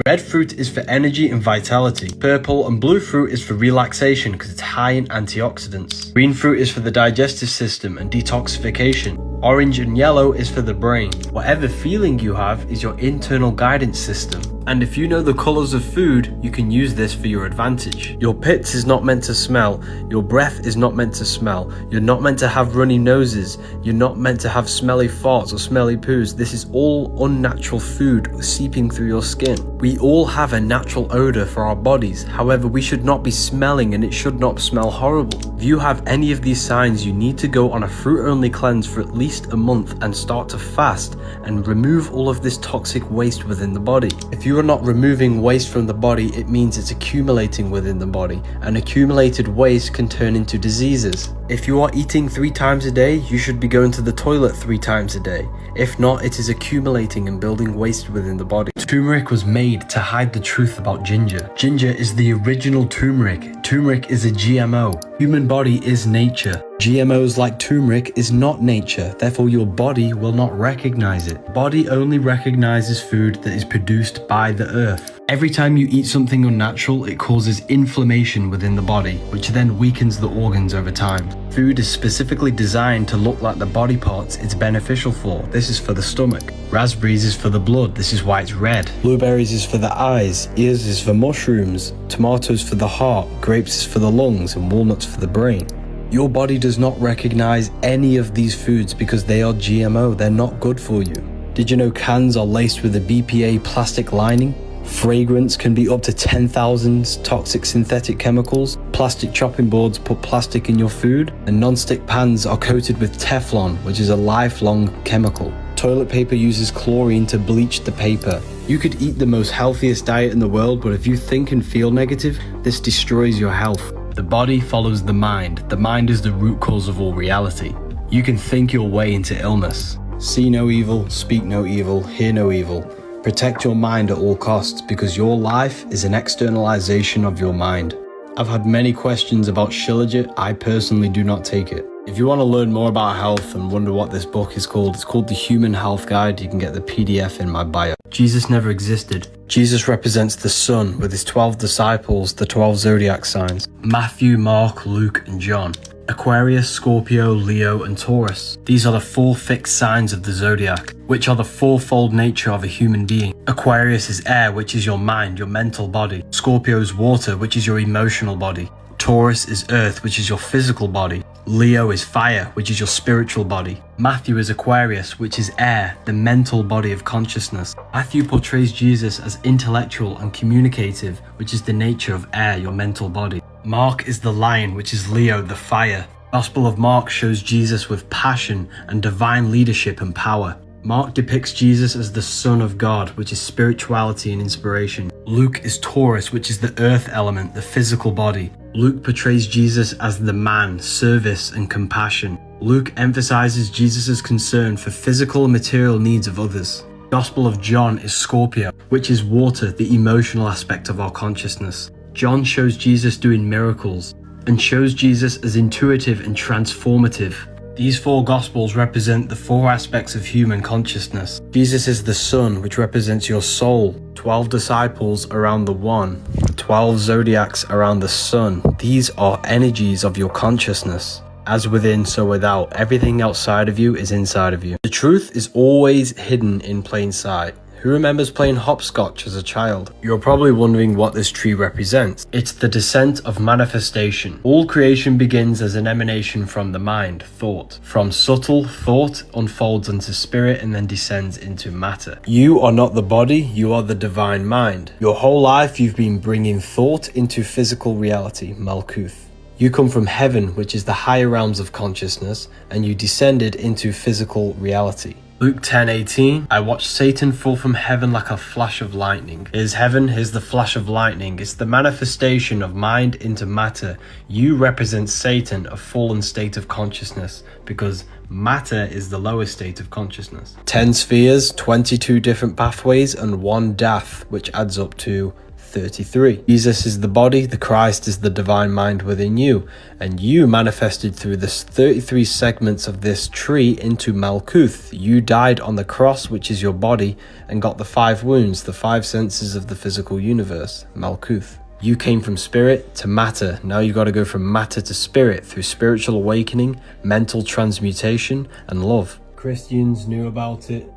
Red fruit is for energy and vitality. Purple and blue fruit is for relaxation because it's high in antioxidants. Green fruit is for the digestive system and detoxification. Orange and yellow is for the brain. Whatever feeling you have is your internal guidance system. And if you know the colors of food, you can use this for your advantage. Your pits is not meant to smell. Your breath is not meant to smell. You're not meant to have runny noses. You're not meant to have smelly farts or smelly poos. This is all unnatural food seeping through your skin. We all have a natural odor for our bodies. However, we should not be smelling and it should not smell horrible. If you have any of these signs, you need to go on a fruit-only cleanse for at least a month and start to fast and remove all of this toxic waste within the body. If you are not removing waste from the body, it means it's accumulating within the body, and accumulated waste can turn into diseases. If you are eating 3 times a day, you should be going to the toilet 3 times a day. If not, it is accumulating and building waste within the body. Turmeric was made to hide the truth about ginger. Ginger is the original turmeric. Turmeric is a GMO. Human body is nature. GMOs like turmeric is not nature, therefore your body will not recognize it. Body only recognizes food that is produced by the earth. Every time you eat something unnatural, it causes inflammation within the body, which then weakens the organs over time. Food is specifically designed to look like the body parts it's beneficial for. This is for the stomach. Raspberries is for the blood. This is why it's red. Blueberries is for the eyes. Ears is for mushrooms. Tomatoes for the heart. Grapes is for the lungs, and walnuts for the brain. Your body does not recognize any of these foods because they are GMO. They're not good for you. Did you know cans are laced with a BPA plastic lining? Fragrance can be up to 10,000 toxic synthetic chemicals. Plastic chopping boards put plastic in your food, and non-stick pans are coated with Teflon, which is a lifelong chemical. Toilet paper uses chlorine to bleach the paper. You could eat the most healthiest diet in the world, but if you think and feel negative, this destroys your health. The body follows the mind. The mind is the root cause of all reality. You can think your way into illness. See no evil, speak no evil, hear no evil. Protect your mind at all costs because your life is an externalization of your mind. I've had many questions about Shilajit. I personally do not take it. If you want to learn more about health and wonder what this book is called, it's called The Human Health Guide. You can get the PDF in my bio. Jesus never existed. Jesus represents the sun with his 12 disciples, the 12 zodiac signs. Matthew, Mark, Luke, and John. Aquarius, Scorpio, Leo, and Taurus. These are the 4 fixed signs of the zodiac, which are the fourfold nature of a human being. Aquarius is air, which is your mind, your mental body. Scorpio is water, which is your emotional body. Taurus is earth, which is your physical body. Leo is fire, which is your spiritual body. Matthew is Aquarius, which is air, the mental body of consciousness. Matthew portrays Jesus as intellectual and communicative, which is the nature of air, your mental body. Mark is the lion, which is Leo, the fire. Gospel of Mark shows Jesus with passion and divine leadership and power. Mark depicts Jesus as the Son of God, which is spirituality and inspiration. Luke is Taurus, which is the earth element, the physical body. Luke portrays Jesus as the man, service, and compassion. Luke emphasizes Jesus' concern for physical and material needs of others. Gospel of John is Scorpio, which is water, the emotional aspect of our consciousness. John shows Jesus doing miracles and shows Jesus as intuitive and transformative. These 4 Gospels represent the 4 aspects of human consciousness. Jesus is the sun, which represents your soul. 12 disciples around the one. 12 zodiacs around the sun. These are energies of your consciousness. As within, so without. Everything outside of you is inside of you. The truth is always hidden in plain sight. Who remembers playing hopscotch as a child? You're probably wondering what this tree represents. It's the descent of manifestation. All creation begins as an emanation from the mind, thought. From subtle, thought unfolds into spirit and then descends into matter. You are not the body, you are the divine mind. Your whole life you've been bringing thought into physical reality, Malkuth. You come from heaven, which is the higher realms of consciousness, and you descended into physical reality. Luke 10:18, I watched Satan fall from heaven like a flash of lightning. Here's heaven, here's the flash of lightning. It's the manifestation of mind into matter. You represent Satan, a fallen state of consciousness, because matter is the lowest state of consciousness. 10 spheres, 22 different pathways, and 1 death, which adds up to 33. Jesus is the body, the Christ is the divine mind within you, and you manifested through the 33 segments of this tree into Malkuth. You died on the cross, which is your body, and got the 5 wounds, the 5 senses of the physical universe, Malkuth. You came from spirit to matter. Now you got to go from matter to spirit through spiritual awakening, mental transmutation, and love. Christians knew about it,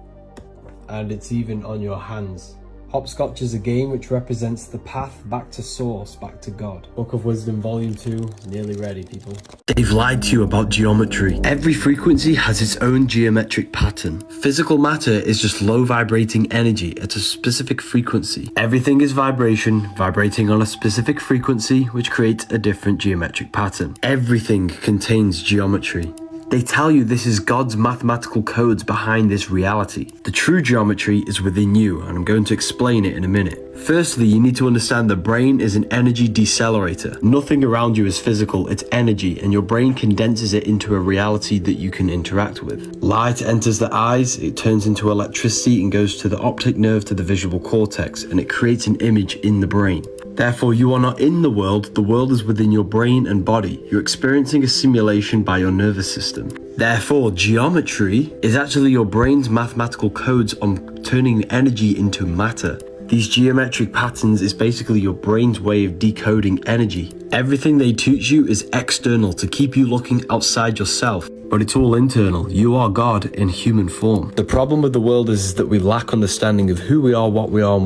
and it's even on your hands. Hopscotch is a game which represents the path back to source, back to God. Book of Wisdom Volume 2, nearly ready, people. They've lied to you about geometry. Every frequency has its own geometric pattern. Physical matter is just low vibrating energy at a specific frequency. Everything is vibration, vibrating on a specific frequency, which creates a different geometric pattern. Everything contains geometry. They tell you this is God's mathematical codes behind this reality. The true geometry is within you, and I'm going to explain it in a minute. Firstly, you need to understand the brain is an energy decelerator. Nothing around you is physical, it's energy, and your brain condenses it into a reality that you can interact with. Light enters the eyes, it turns into electricity and goes to the optic nerve to the visual cortex, and it creates an image in the brain. Therefore, you are not in the world is within your brain and body. You're experiencing a simulation by your nervous system. Therefore, geometry is actually your brain's mathematical codes on turning energy into matter. These geometric patterns is basically your brain's way of decoding energy. Everything they teach you is external to keep you looking outside yourself, but it's all internal. You are God in human form. The problem with the world is that we lack understanding of who we are, and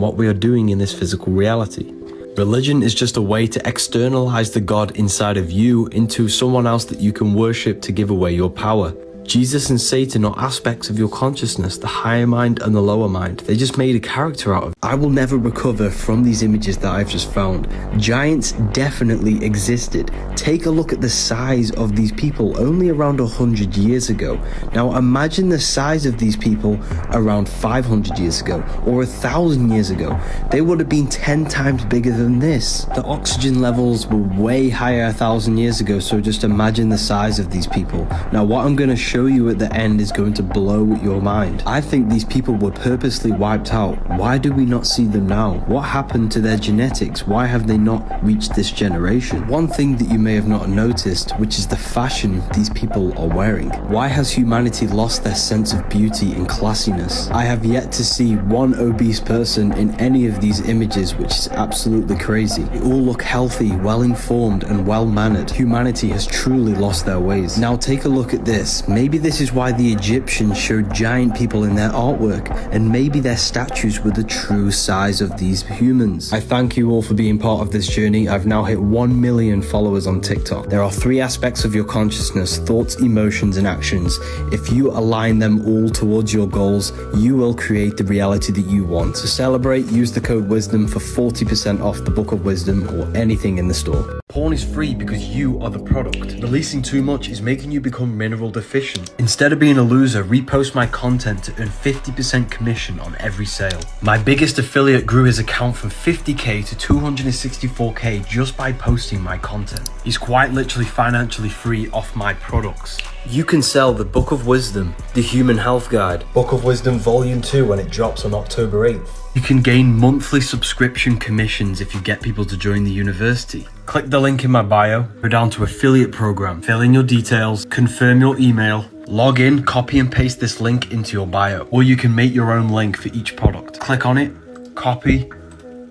what we are doing in this physical reality. Religion is just a way to externalize the God inside of you into someone else that you can worship to give away your power. Jesus and Satan are aspects of your consciousness, the higher mind and the lower mind. They just made a character out of it. I will never recover from these images that I've just found. Giants definitely existed. Take a look at the size of these people only around 100 years ago. Now imagine the size of these people around 500 years ago or 1,000 years ago. They would have been 10 times bigger than this. The oxygen levels were way higher 1,000 years ago, so just imagine the size of these people. Now what I'm going to show you at the end is going to blow your mind. I think these people were purposely wiped out. Why do we not see them now? What happened to their genetics? Why have they not reached this generation? One thing that you may have not noticed, which is the fashion these people are wearing. Why has humanity lost their sense of beauty and classiness? I have yet to see one obese person in any of these images, which is absolutely crazy. They all look healthy, well-informed and well-mannered. Humanity has truly lost their ways. Now take a look at this. Maybe this is why the Egyptians showed giant people in their artwork, and maybe their statues were the true size of these humans. I thank you all for being part of this journey. I've now hit 1 million followers on TikTok. There are 3 aspects of your consciousness: thoughts, emotions, and actions. If you align them all towards your goals, you will create the reality that you want. To celebrate, use the code WISDOM for 40% off the Book of Wisdom or anything in the store. Porn is free because you are the product. Releasing too much is making you become mineral deficient. Instead of being a loser, repost my content to earn 50% commission on every sale. My biggest affiliate grew his account from 50k to 264k just by posting my content. He's quite literally financially free off my products. You can sell the Book of Wisdom, the Human Health Guide, Book of Wisdom Volume 2 when it drops on October 8th. You can gain monthly subscription commissions if you get people to join the university. Click the link in my bio, go down to affiliate program, fill in your details, confirm your email, log in, copy and paste this link into your bio, or you can make your own link for each product. Click on it, copy,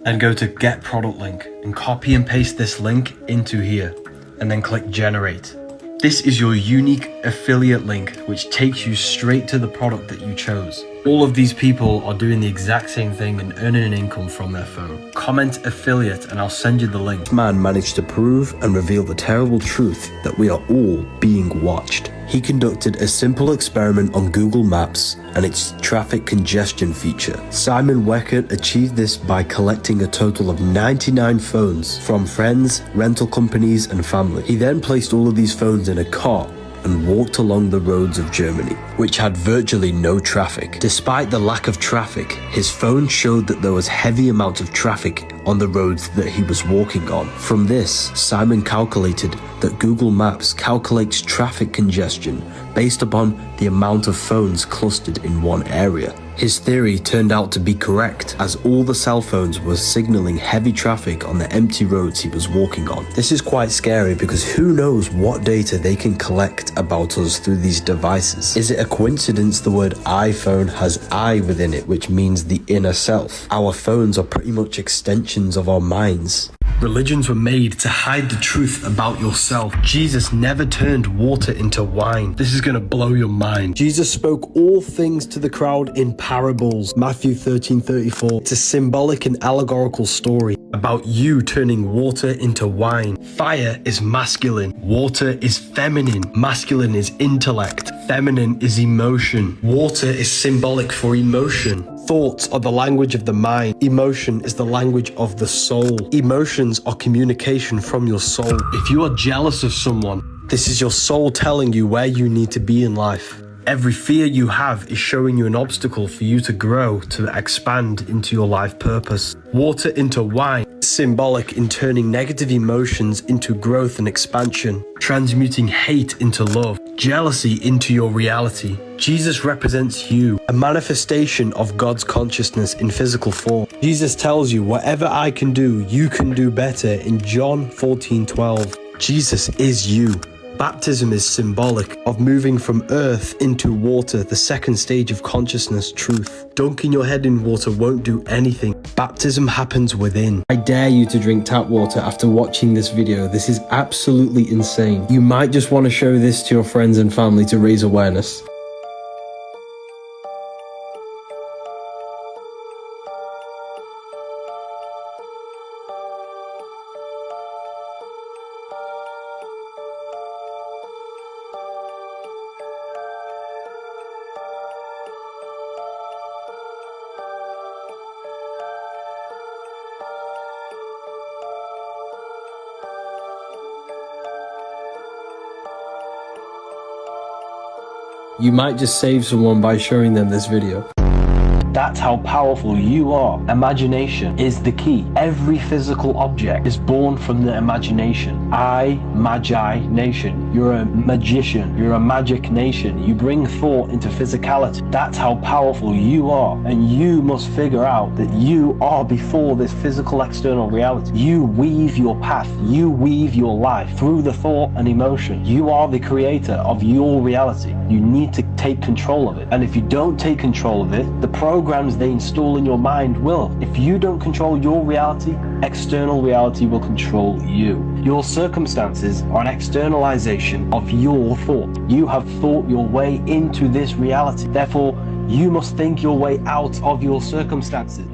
and go to get product link and copy and paste this link into here, and then click generate. This is your unique affiliate link, which takes you straight to the product that you chose. All of these people are doing the exact same thing and earning an income from their phone. Comment affiliate and I'll send you the link. This man managed to prove and reveal the terrible truth that we are all being watched. He conducted a simple experiment on Google Maps and its traffic congestion feature. Simon Weckert achieved this by collecting a total of 99 phones from friends, rental companies and family. He then placed all of these phones in a cart and walked along the roads of Germany, which had virtually no traffic. Despite the lack of traffic, his phone showed that there was heavy amounts of traffic on the roads that he was walking on. From this, Simon calculated that Google Maps calculates traffic congestion based upon the amount of phones clustered in one area. His theory turned out to be correct, as all the cell phones were signaling heavy traffic on the empty roads he was walking on. This is quite scary because who knows what data they can collect about us through these devices. Is it a coincidence the word iPhone has I within it, which means the inner self? Our phones are pretty much extensions of our minds. Religions were made to hide the truth about yourself. Jesus never turned water into wine. This is gonna blow your mind. Jesus spoke all things to the crowd in parables. Matthew 13:34. It's a symbolic and allegorical story about you turning water into wine. Fire is masculine. Water is feminine. Masculine is intellect. Feminine is emotion. Water is symbolic for emotion. Thoughts are the language of the mind. Emotion is the language of the soul. Emotions are communication from your soul. If you are jealous of someone, this is your soul telling you where you need to be in life. Every fear you have is showing you an obstacle for you to grow, to expand into your life purpose. Water into wine, symbolic in turning negative emotions into growth and expansion, transmuting hate into love, jealousy into your reality. Jesus represents you, a manifestation of God's consciousness in physical form. Jesus tells you, whatever I can do, you can do better in John 14:12. Jesus is you. Baptism is symbolic of moving from earth into water, the second stage of consciousness, truth. Dunking your head in water won't do anything. Baptism happens within. I dare you to drink tap water after watching this video. This is absolutely insane. You might just want to show this to your friends and family to raise awareness. You might just save someone by showing them this video. That's how powerful you are. Imagination is the key. Every physical object is born from the imagination. Magi nation. You're a magician. You're a magic nation. You bring thought into physicality. That's how powerful you are. And you must figure out that you are before this physical external reality. You weave your path. You weave your life through the thought and emotion. You are the creator of your reality. You need to take control of it. And if you don't take control of it, the programs they install in your mind will. If you don't control your reality, external reality will control you. Your circumstances are an externalization of your thought. You have thought your way into this reality. Therefore, you must think your way out of your circumstances.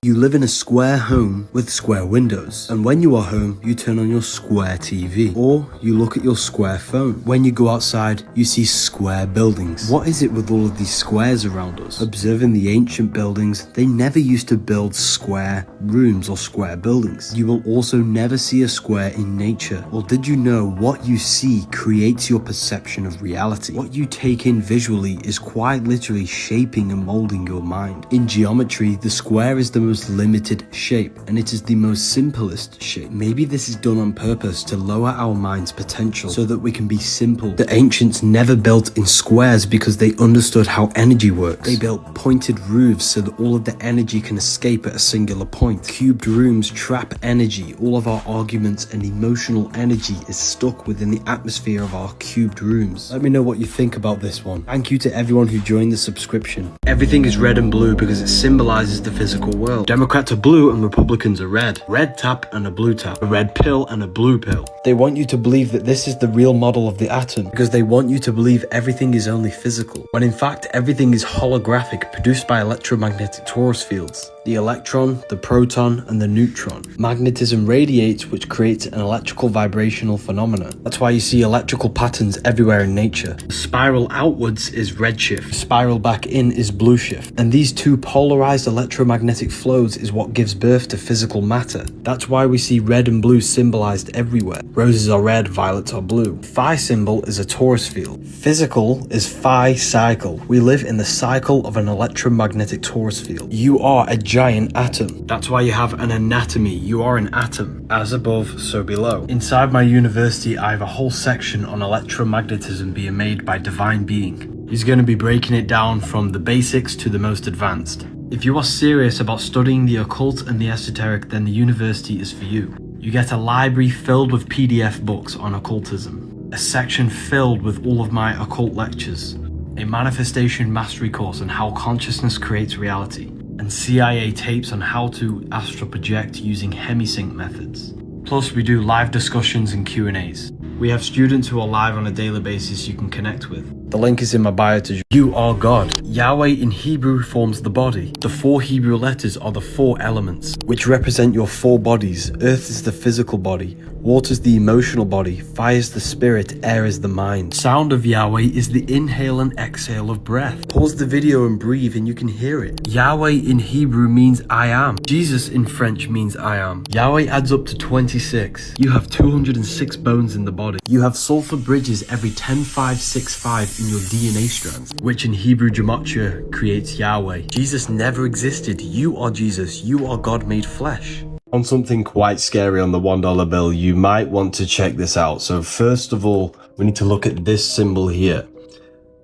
You live in a square home with square windows, and when you are home, you turn on your square TV, or you look at your square phone. When you go outside, you see square buildings. What is it with all of these squares around us? Observing the ancient buildings, they never used to build square rooms or square buildings. You will also never see a square in nature. Or did you know what you see creates your perception of reality? What you take in visually is quite literally shaping and molding your mind. In geometry, the square is the most limited shape, and it is the most simplest shape. Maybe this is done on purpose to lower our mind's potential so that we can be simple. The ancients never built in squares because they understood how energy works. They built pointed roofs so that all of the energy can escape at a singular point. Cubed rooms trap energy. All of our arguments and emotional energy is stuck within the atmosphere of our cubed rooms. Let me know what you think about this one. Thank you to everyone who joined the subscription. Everything is red and blue because it symbolizes the physical world. Democrats are blue and Republicans are red. Red tap and a blue tap. A red pill and a blue pill. They want you to believe that this is the real model of the atom because they want you to believe everything is only physical, when in fact everything is holographic, produced by electromagnetic torus fields. The electron, the proton, and the neutron. Magnetism radiates, which creates an electrical vibrational phenomena. That's why you see electrical patterns everywhere in nature. The spiral outwards is redshift. Spiral back in is blue shift. And these two polarized electromagnetic flows is what gives birth to physical matter. That's why we see red and blue symbolized everywhere. Roses are red, violets are blue. Phi symbol is a torus field. Physical is phi cycle. We live in the cycle of an electromagnetic torus field. You are a giant atom. That's why you have an anatomy. You are an atom. As above, so below. Inside my university, I have a whole section on electromagnetism being made by divine being. He's going to be breaking it down from the basics to the most advanced. If you are serious about studying the occult and the esoteric, then the university is for you. You get a library filled with PDF books on occultism, a section filled with all of my occult lectures, a manifestation mastery course on how consciousness creates reality, and CIA tapes on how to astral project using hemisync methods. Plus, we do live discussions and Q&As. We have students who are live on a daily basis you can connect with. The link is in my bio to You are God. Yahweh in Hebrew forms the body. The 4 Hebrew letters are the 4 elements, which represent your 4 bodies. Earth is the physical body, water is the emotional body, fire is the spirit, air is the mind. Sound of Yahweh is the inhale and exhale of breath. Pause the video and breathe and you can hear it. Yahweh in Hebrew means I am. Jesus in French means I am. Yahweh adds up to 26. You have 206 bones in the body. You have sulfur bridges every 10,565 in your DNA strands, which in Hebrew gematria creates Yahweh. Jesus never existed. You are Jesus. You are God made flesh. On something quite scary on the $1 bill, you might want to check this out. So first of all, we need to look at this symbol here.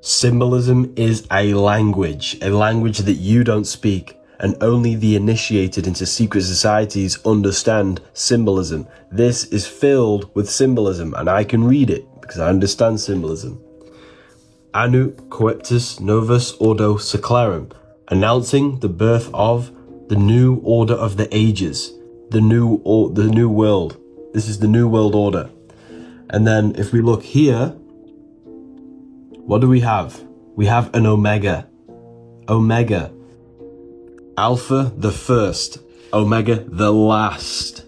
Symbolism is a language that you don't speak, and only the initiated into secret societies understand symbolism. This is filled with symbolism, and I can read it because I understand symbolism. Anu coeptus novus ordo seclarum, announcing the birth of The new order of the ages. The new world. This is the new world order. And then if we look here, what do we have? We have an omega. Omega. Alpha, the first. Omega, the last.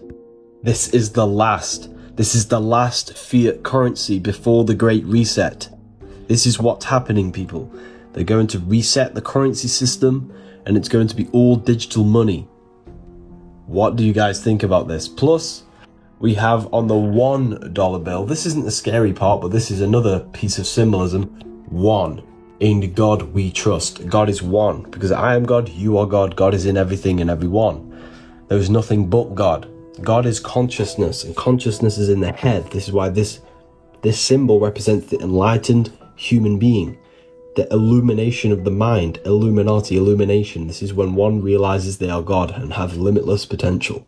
This is the last. This is the last fiat currency before the Great Reset. This is what's happening, people. They're going to reset the currency system, and it's going to be all digital money. What do you guys think about this? Plus, we have on the $1 bill, this isn't the scary part, but this is another piece of symbolism. One. In God we trust. God is one. Because I am God, you are God. God is in everything and everyone. There is nothing but God. God is consciousness, and consciousness is in the head. This is why this symbol represents the enlightened human being. The illumination of the mind. Illuminati, illumination. This is when one realizes they are God and have limitless potential.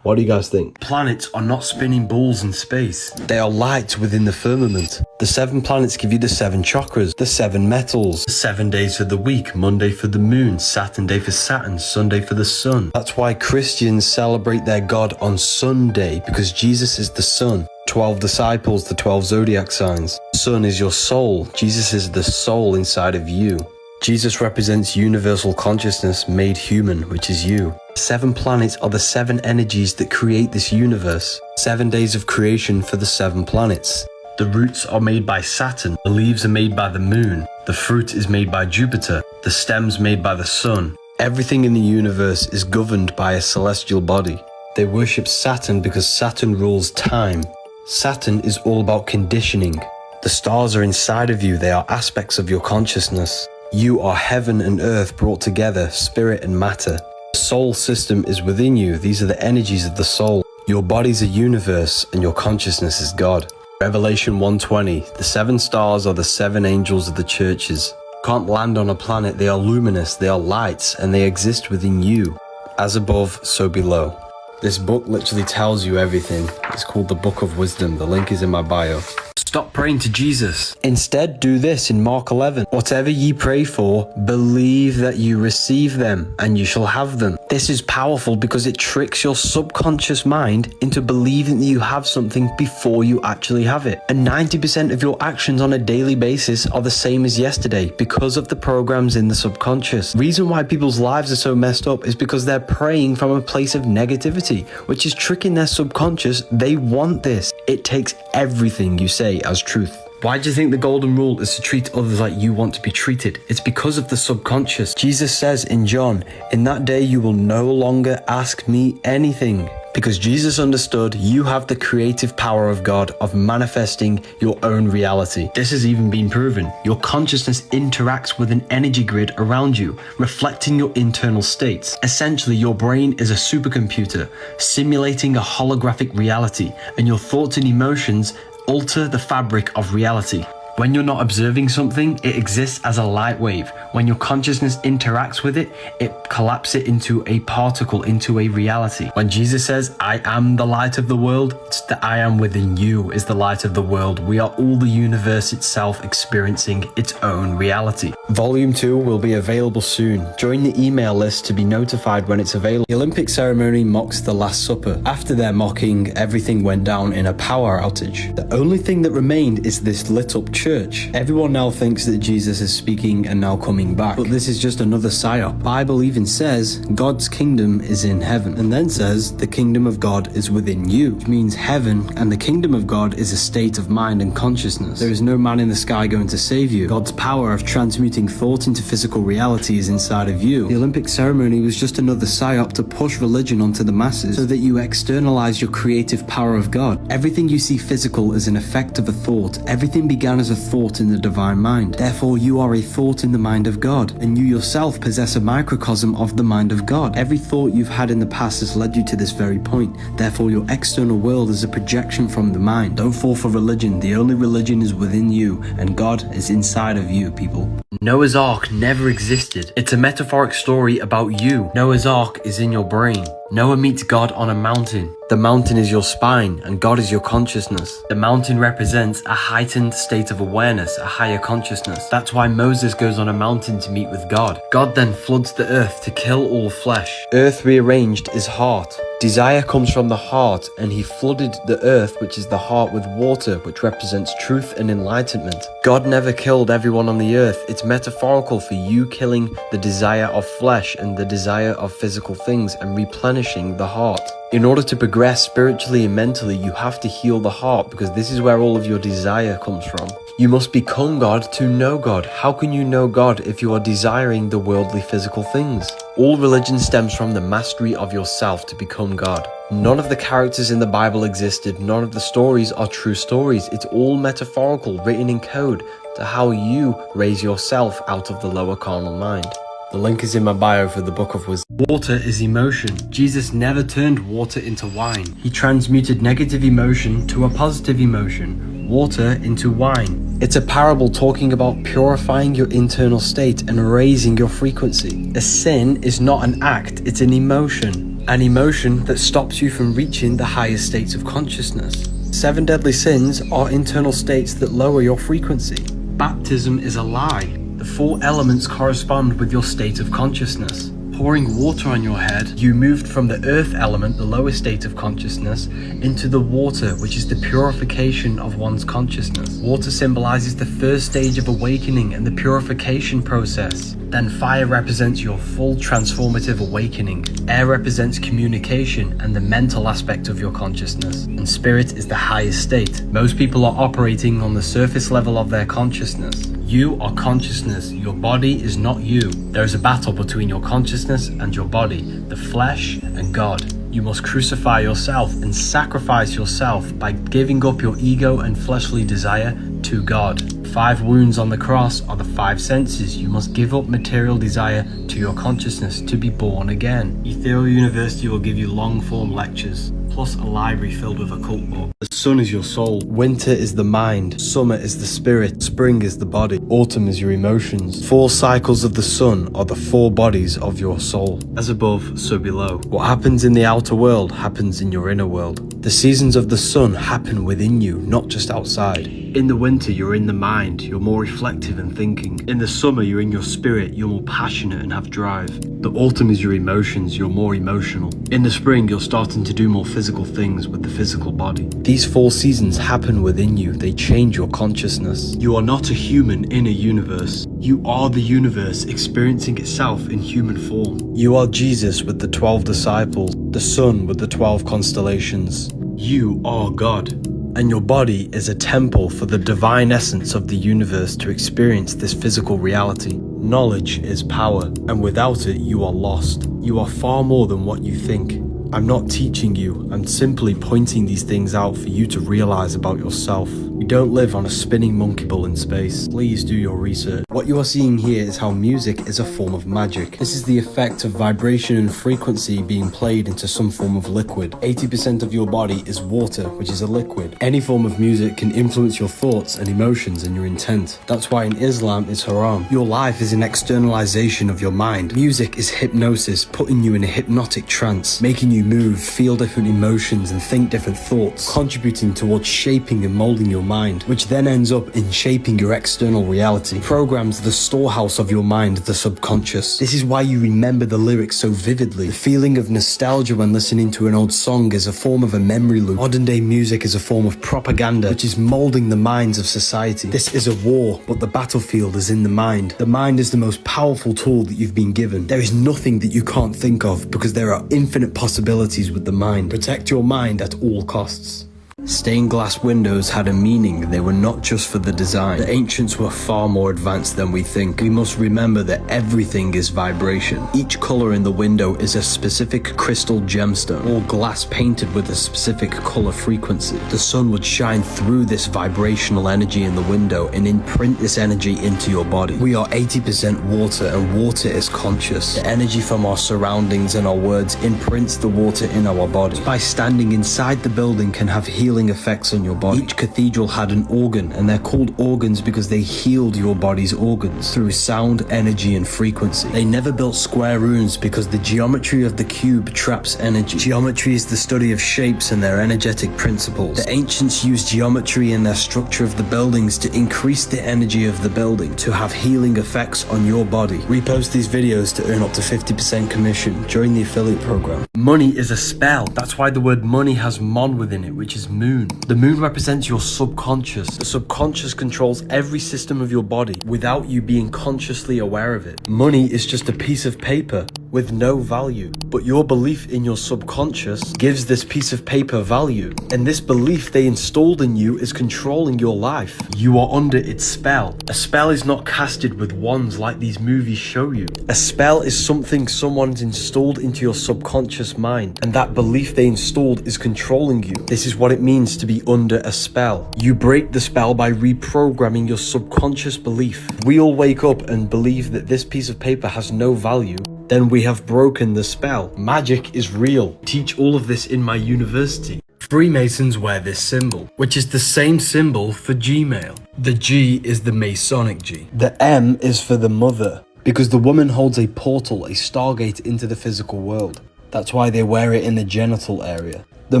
What do you guys think? Planets are not spinning balls in space. They are lights within the firmament. The 7 planets give you the 7 chakras, the 7 metals, the 7 days of the week, Monday for the moon, Saturday for Saturn, Sunday for the sun. That's why Christians celebrate their God on Sunday, because Jesus is the sun. 12 disciples, the 12 zodiac signs. Sun is your soul. Jesus is the soul inside of you. Jesus represents universal consciousness made human, which is you. 7 planets are the 7 energies that create this universe. 7 days of creation for the 7 planets. The roots are made by Saturn, the leaves are made by the moon, the fruit is made by Jupiter, the stems made by the sun. Everything in the universe is governed by a celestial body. They worship Saturn because Saturn rules time. Saturn is all about conditioning. The stars are inside of you, they are aspects of your consciousness. You are heaven and earth brought together, spirit and matter. The soul system is within you. These are the energies of the soul. Your body's a universe and your consciousness is God. Revelation 1:20. The 7 stars are the 7 angels of the churches. Can't land on a planet. They are luminous, they are lights, and they exist within you. As above, so below. This book literally tells you everything. It's called the Book of Wisdom. The link is in my bio. Stop praying to Jesus. Instead, do this in Mark 11. Whatever ye pray for, believe that you receive them, and you shall have them. This is powerful because it tricks your subconscious mind into believing that you have something before you actually have it. And 90% of your actions on a daily basis are the same as yesterday because of the programs in the subconscious. Reason why people's lives are so messed up is because they're praying from a place of negativity, which is tricking their subconscious. They want this. It takes everything you say as truth. Why do you think the golden rule is to treat others like you want to be treated? It's because of the subconscious. Jesus says in John, "In that day you will no longer ask me anything." Because Jesus understood you have the creative power of God of manifesting your own reality. This has even been proven. Your consciousness interacts with an energy grid around you, reflecting your internal states. Essentially, your brain is a supercomputer, simulating a holographic reality, and your thoughts and emotions alter the fabric of reality. When you're not observing something, it exists as a light wave. When your consciousness interacts with it, it collapses it into a particle, into a reality. When Jesus says, "I am the light of the world," it's the "I am within you" is the light of the world. We are all the universe itself experiencing its own reality. Volume 2 will be available soon. Join the email list to be notified when it's available. The Olympic ceremony mocks the Last Supper. After their mocking, everything went down in a power outage. The only thing that remained is this lit up church. Everyone now thinks that Jesus is speaking and now coming back, but this is just another psyop. The Bible even says God's kingdom is in heaven, and then says the kingdom of God is within you, which means heaven and the kingdom of God is a state of mind and consciousness. There is no man in the sky going to save you. God's power of transmuting thought into physical reality is inside of you. The Olympic ceremony was just another psyop to push religion onto the masses so that you externalize your creative power of God. Everything you see physical is an effect of a thought. Everything began as a thought in the divine mind. Therefore, you are a thought in the mind of God, and you yourself possess a microcosm of the mind of God. Every thought you've had in the past has led you to this very point. Therefore, your external world is a projection from the mind. Don't fall for religion. The only religion is within you, and God is inside of you, people. Noah's Ark never existed. It's a metaphoric story about you. Noah's Ark is in your brain. Noah meets God on a mountain. The mountain is your spine, and God is your consciousness. The mountain represents a heightened state of awareness, a higher consciousness. That's why Moses goes on a mountain to meet with God. God then floods the earth to kill all flesh. Earth rearranged is heart. Desire comes from the heart, and he flooded the earth, which is the heart, with water, which represents truth and enlightenment. God never killed everyone on the earth. It's metaphorical for you killing the desire of flesh and the desire of physical things and replenishing the heart. In order to progress spiritually and mentally, you have to heal the heart, because this is where all of your desire comes from. You must become God to know God. How can you know God if you are desiring the worldly physical things? All religion stems from the mastery of yourself to become God. None of the characters in the Bible existed. None of the stories are true stories. It's all metaphorical, written in code to how you raise yourself out of the lower carnal mind. The link is in my bio for the Book of Wisdom. Water is emotion. Jesus never turned water into wine. He transmuted negative emotion to a positive emotion, water into wine. It's a parable talking about purifying your internal state and raising your frequency. A sin is not an act, it's an emotion. An emotion that stops you from reaching the highest states of consciousness. 7 deadly sins are internal states that lower your frequency. Baptism is a lie. The 4 elements correspond with your state of consciousness. Pouring water on your head, you moved from the earth element, the lowest state of consciousness, into the water, which is the purification of one's consciousness. Water symbolizes the first stage of awakening and the purification process. Then fire represents your full transformative awakening. Air represents communication and the mental aspect of your consciousness. And spirit is the highest state. Most people are operating on the surface level of their consciousness. You are consciousness. Your body is not you. There is a battle between your consciousness and your body, the flesh and God. You must crucify yourself and sacrifice yourself by giving up your ego and fleshly desire to God. 5 wounds on the cross are the 5 senses. You must give up material desire to your consciousness to be born again. Ethereal University will give you long-form lectures, plus a library filled with occult books. The sun is your soul. Winter is the mind. Summer is the spirit. Spring is the body. Autumn is your emotions. 4 cycles of the sun are the 4 bodies of your soul. As above, so below. What happens in the outer world happens in your inner world. The seasons of the sun happen within you, not just outside. In the winter, you're in the mind. You're more reflective and thinking. In the summer, you're in your spirit. You're more passionate and have drive. The autumn is your emotions. You're more emotional. In the spring, you're starting to do more physical things with the physical body. These 4 seasons happen within you. They change your consciousness. You are not a human in a universe. You are the universe experiencing itself in human form. You are Jesus with the 12 disciples, the sun with the 12 constellations. You are God. And your body is a temple for the divine essence of the universe to experience this physical reality. Knowledge is power, and without it, you are lost. You are far more than what you think. I'm not teaching you, I'm simply pointing these things out for you to realize about yourself. We don't live on a spinning monkey ball in space. Please do your research. What you are seeing here is how music is a form of magic. This is the effect of vibration and frequency being played into some form of liquid. 80% of your body is water, which is a liquid. Any form of music can influence your thoughts and emotions and your intent. That's why in Islam it's haram. Your life is an externalization of your mind. Music is hypnosis, putting you in a hypnotic trance, making you move, feel different emotions and think different thoughts, contributing towards shaping and molding your mind, which then ends up in shaping your external reality. Programs the storehouse of your mind, the subconscious. This is why you remember the lyrics so vividly. The feeling of nostalgia when listening to an old song is a form of a memory loop. Modern day music is a form of propaganda, which is molding the minds of society. This is a war, but the battlefield is in the mind. The mind is the most powerful tool that you've been given. There is nothing that you can't think of because there are infinite possibilities with the mind. Protect your mind at all costs. Stained glass windows had a meaning. They were not just for the design. The ancients were far more advanced than we think. We must remember that everything is vibration. Each color in the window is a specific crystal gemstone, or glass painted with a specific color frequency. The sun would shine through this vibrational energy in the window and imprint this energy into your body. We are 80% water, and water is conscious. The energy from our surroundings and our words imprints the water in our body. By standing inside the building can have healing healing effects on your body. Each cathedral had an organ, and they're called organs because they healed your body's organs through sound, energy, and frequency. They never built square rooms because the geometry of the cube traps energy. Geometry is the study of shapes and their energetic principles. The ancients used geometry in their structure of the buildings to increase the energy of the building, to have healing effects on your body. Repost these videos to earn up to 50% commission. Join the affiliate program. Money is a spell. That's why the word money has mon within it, which is moon. The moon represents your subconscious. The subconscious controls every system of your body without you being consciously aware of it. Money is just a piece of paper with no value, but your belief in your subconscious gives this piece of paper value, and this belief they installed in you is controlling your life. You are under its spell. A spell is not casted with wands like these movies show you. A spell is something someone's installed into your subconscious mind, and that belief they installed is controlling you. This is what it means to be under a spell. You break the spell by reprogramming your subconscious belief. We all wake up and believe that this piece of paper has no value, then we have broken the spell. Magic is real. Teach all of this in my university. Freemasons wear this symbol, which is the same symbol for Gmail. The G is the Masonic G. The M is for the mother, because the woman holds a portal, a stargate into the physical world. That's why they wear it in the genital area. The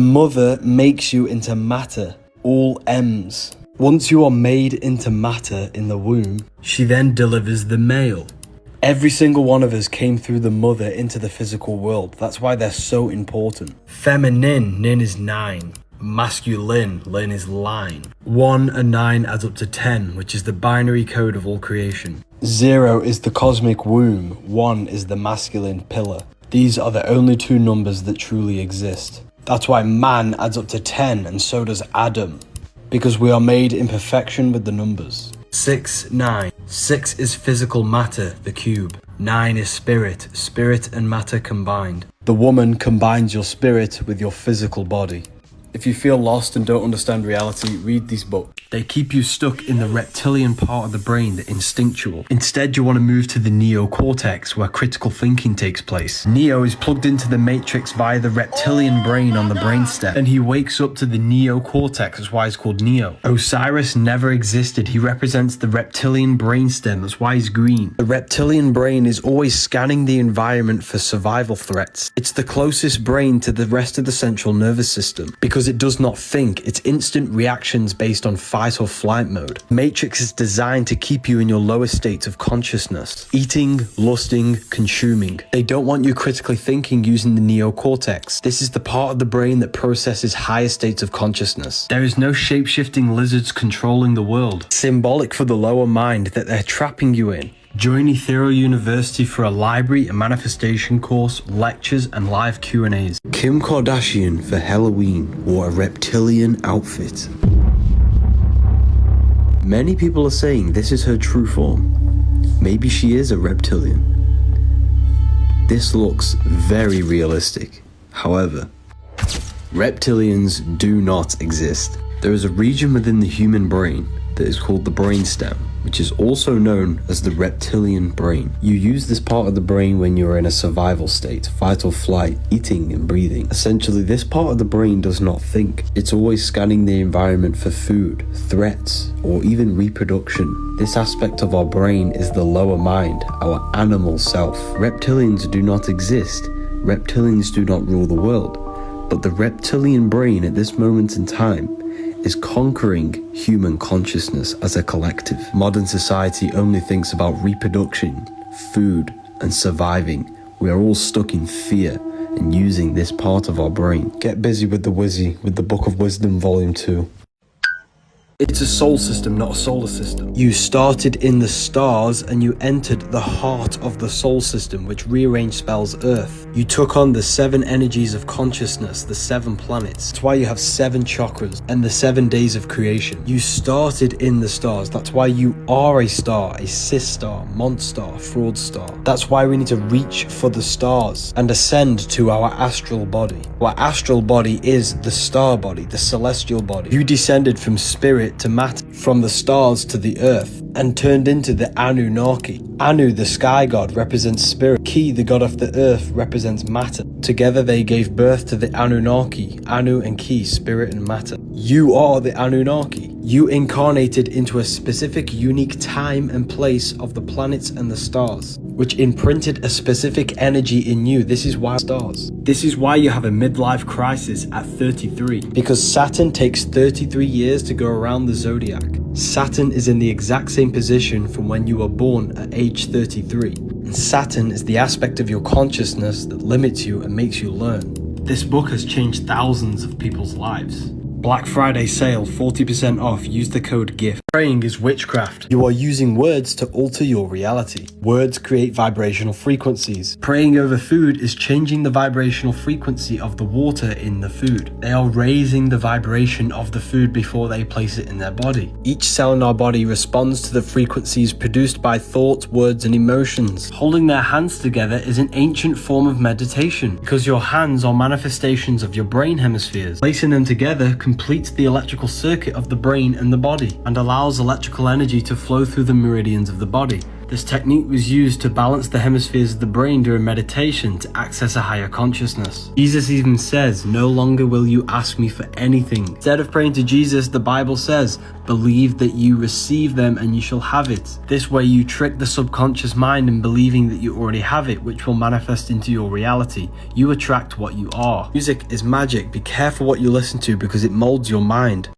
mother makes you into matter, all M's. Once you are made into matter in the womb, she then delivers the male. Every single one of us came through the mother into the physical world. That's why they're so important. Feminine, nin is 9. Masculine, lin is line. 1 and 9 adds up to 10, which is the binary code of all creation. 0 is the cosmic womb. 1 is the masculine pillar. These are the only two numbers that truly exist. That's why man adds up to 10, and so does Adam, because we are made in perfection with the numbers. 6, 9. 6 is physical matter, the cube. 9 is spirit, spirit and matter combined. The woman combines your spirit with your physical body. If you feel lost and don't understand reality, read these books. They keep you stuck in the reptilian part of the brain, the instinctual. Instead, you want to move to the neocortex, where critical thinking takes place. Neo is plugged into the matrix via the reptilian brain on the brainstem, and he wakes up to the neocortex, that's why he's called Neo. Osiris never existed. He represents the reptilian brainstem, that's why he's green. The reptilian brain is always scanning the environment for survival threats. It's the closest brain to the rest of the central nervous system, because it does not think. It's instant reactions based on fight or flight mode. Matrix is designed to keep you in your lowest states of consciousness. Eating, lusting, consuming. They don't want you critically thinking using the neocortex. This is the part of the brain that processes higher states of consciousness. There is no shape-shifting lizards controlling the world. Symbolic for the lower mind that they're trapping you in. Join Ethereal University for a library, a manifestation course, lectures, and live Q&As. Kim Kardashian for Halloween wore a reptilian outfit. Many people are saying this is her true form. Maybe she is a reptilian. This looks very realistic. However, reptilians do not exist. There is a region within the human brain that is called the brainstem, which is also known as the reptilian brain. You use this part of the brain when you're in a survival state, fight or flight, eating and breathing. Essentially, this part of the brain does not think. It's always scanning the environment for food, threats, or even reproduction. This aspect of our brain is the lower mind, our animal self. Reptilians do not exist. Reptilians do not rule the world. But the reptilian brain at this moment in time is conquering human consciousness as a collective. Modern society only thinks about reproduction, food, and surviving. We are all stuck in fear and using this part of our brain. Get busy with the Wizzy, with the Book of Wisdom Volume 2. It's a soul system, not a solar system. You started in the stars and you entered the heart of the soul system, which rearranged spells Earth. You took on the 7 energies of consciousness, the 7 planets. That's why you have 7 chakras and the 7 days of creation. You started in the stars. That's why you are a star, a cis star, monster, fraud star. That's why we need to reach for the stars and ascend to our astral body. Our astral body is the star body, the celestial body. You descended from spirit spirit to matter, from the stars to the earth, and turned into the Anunnaki. Anu, the sky god, represents spirit. Ki, the god of the earth, represents matter. Together they gave birth to the Anunnaki. Anu and Ki, spirit and matter. You are the Anunnaki. You incarnated into a specific unique time and place of the planets and the stars, which imprinted a specific energy in you. This is why stars. This is why you have a midlife crisis at 33. Because Saturn takes 33 years to go around the zodiac. Saturn is in the exact same position from when you were born at age 33. And Saturn is the aspect of your consciousness that limits you and makes you learn. This book has changed thousands of people's lives. Black Friday sale, 40% off. Use the code GIFT. Praying is witchcraft. You are using words to alter your reality. Words create vibrational frequencies. Praying over food is changing the vibrational frequency of the water in the food. They are raising the vibration of the food before they place it in their body. Each cell in our body responds to the frequencies produced by thoughts, words, and emotions. Holding their hands together is an ancient form of meditation because your hands are manifestations of your brain hemispheres. Placing them together completes the electrical circuit of the brain and the body and allows electrical energy to flow through the meridians of the body. This technique was used to balance the hemispheres of the brain during meditation to access a higher consciousness. Jesus even says, "No longer will you ask me for anything." Instead of praying to Jesus, the Bible says, "Believe that you receive them and you shall have it." This way you trick the subconscious mind in believing that you already have it, which will manifest into your reality. You attract what you are. Music is magic. Be careful what you listen to because it molds your mind.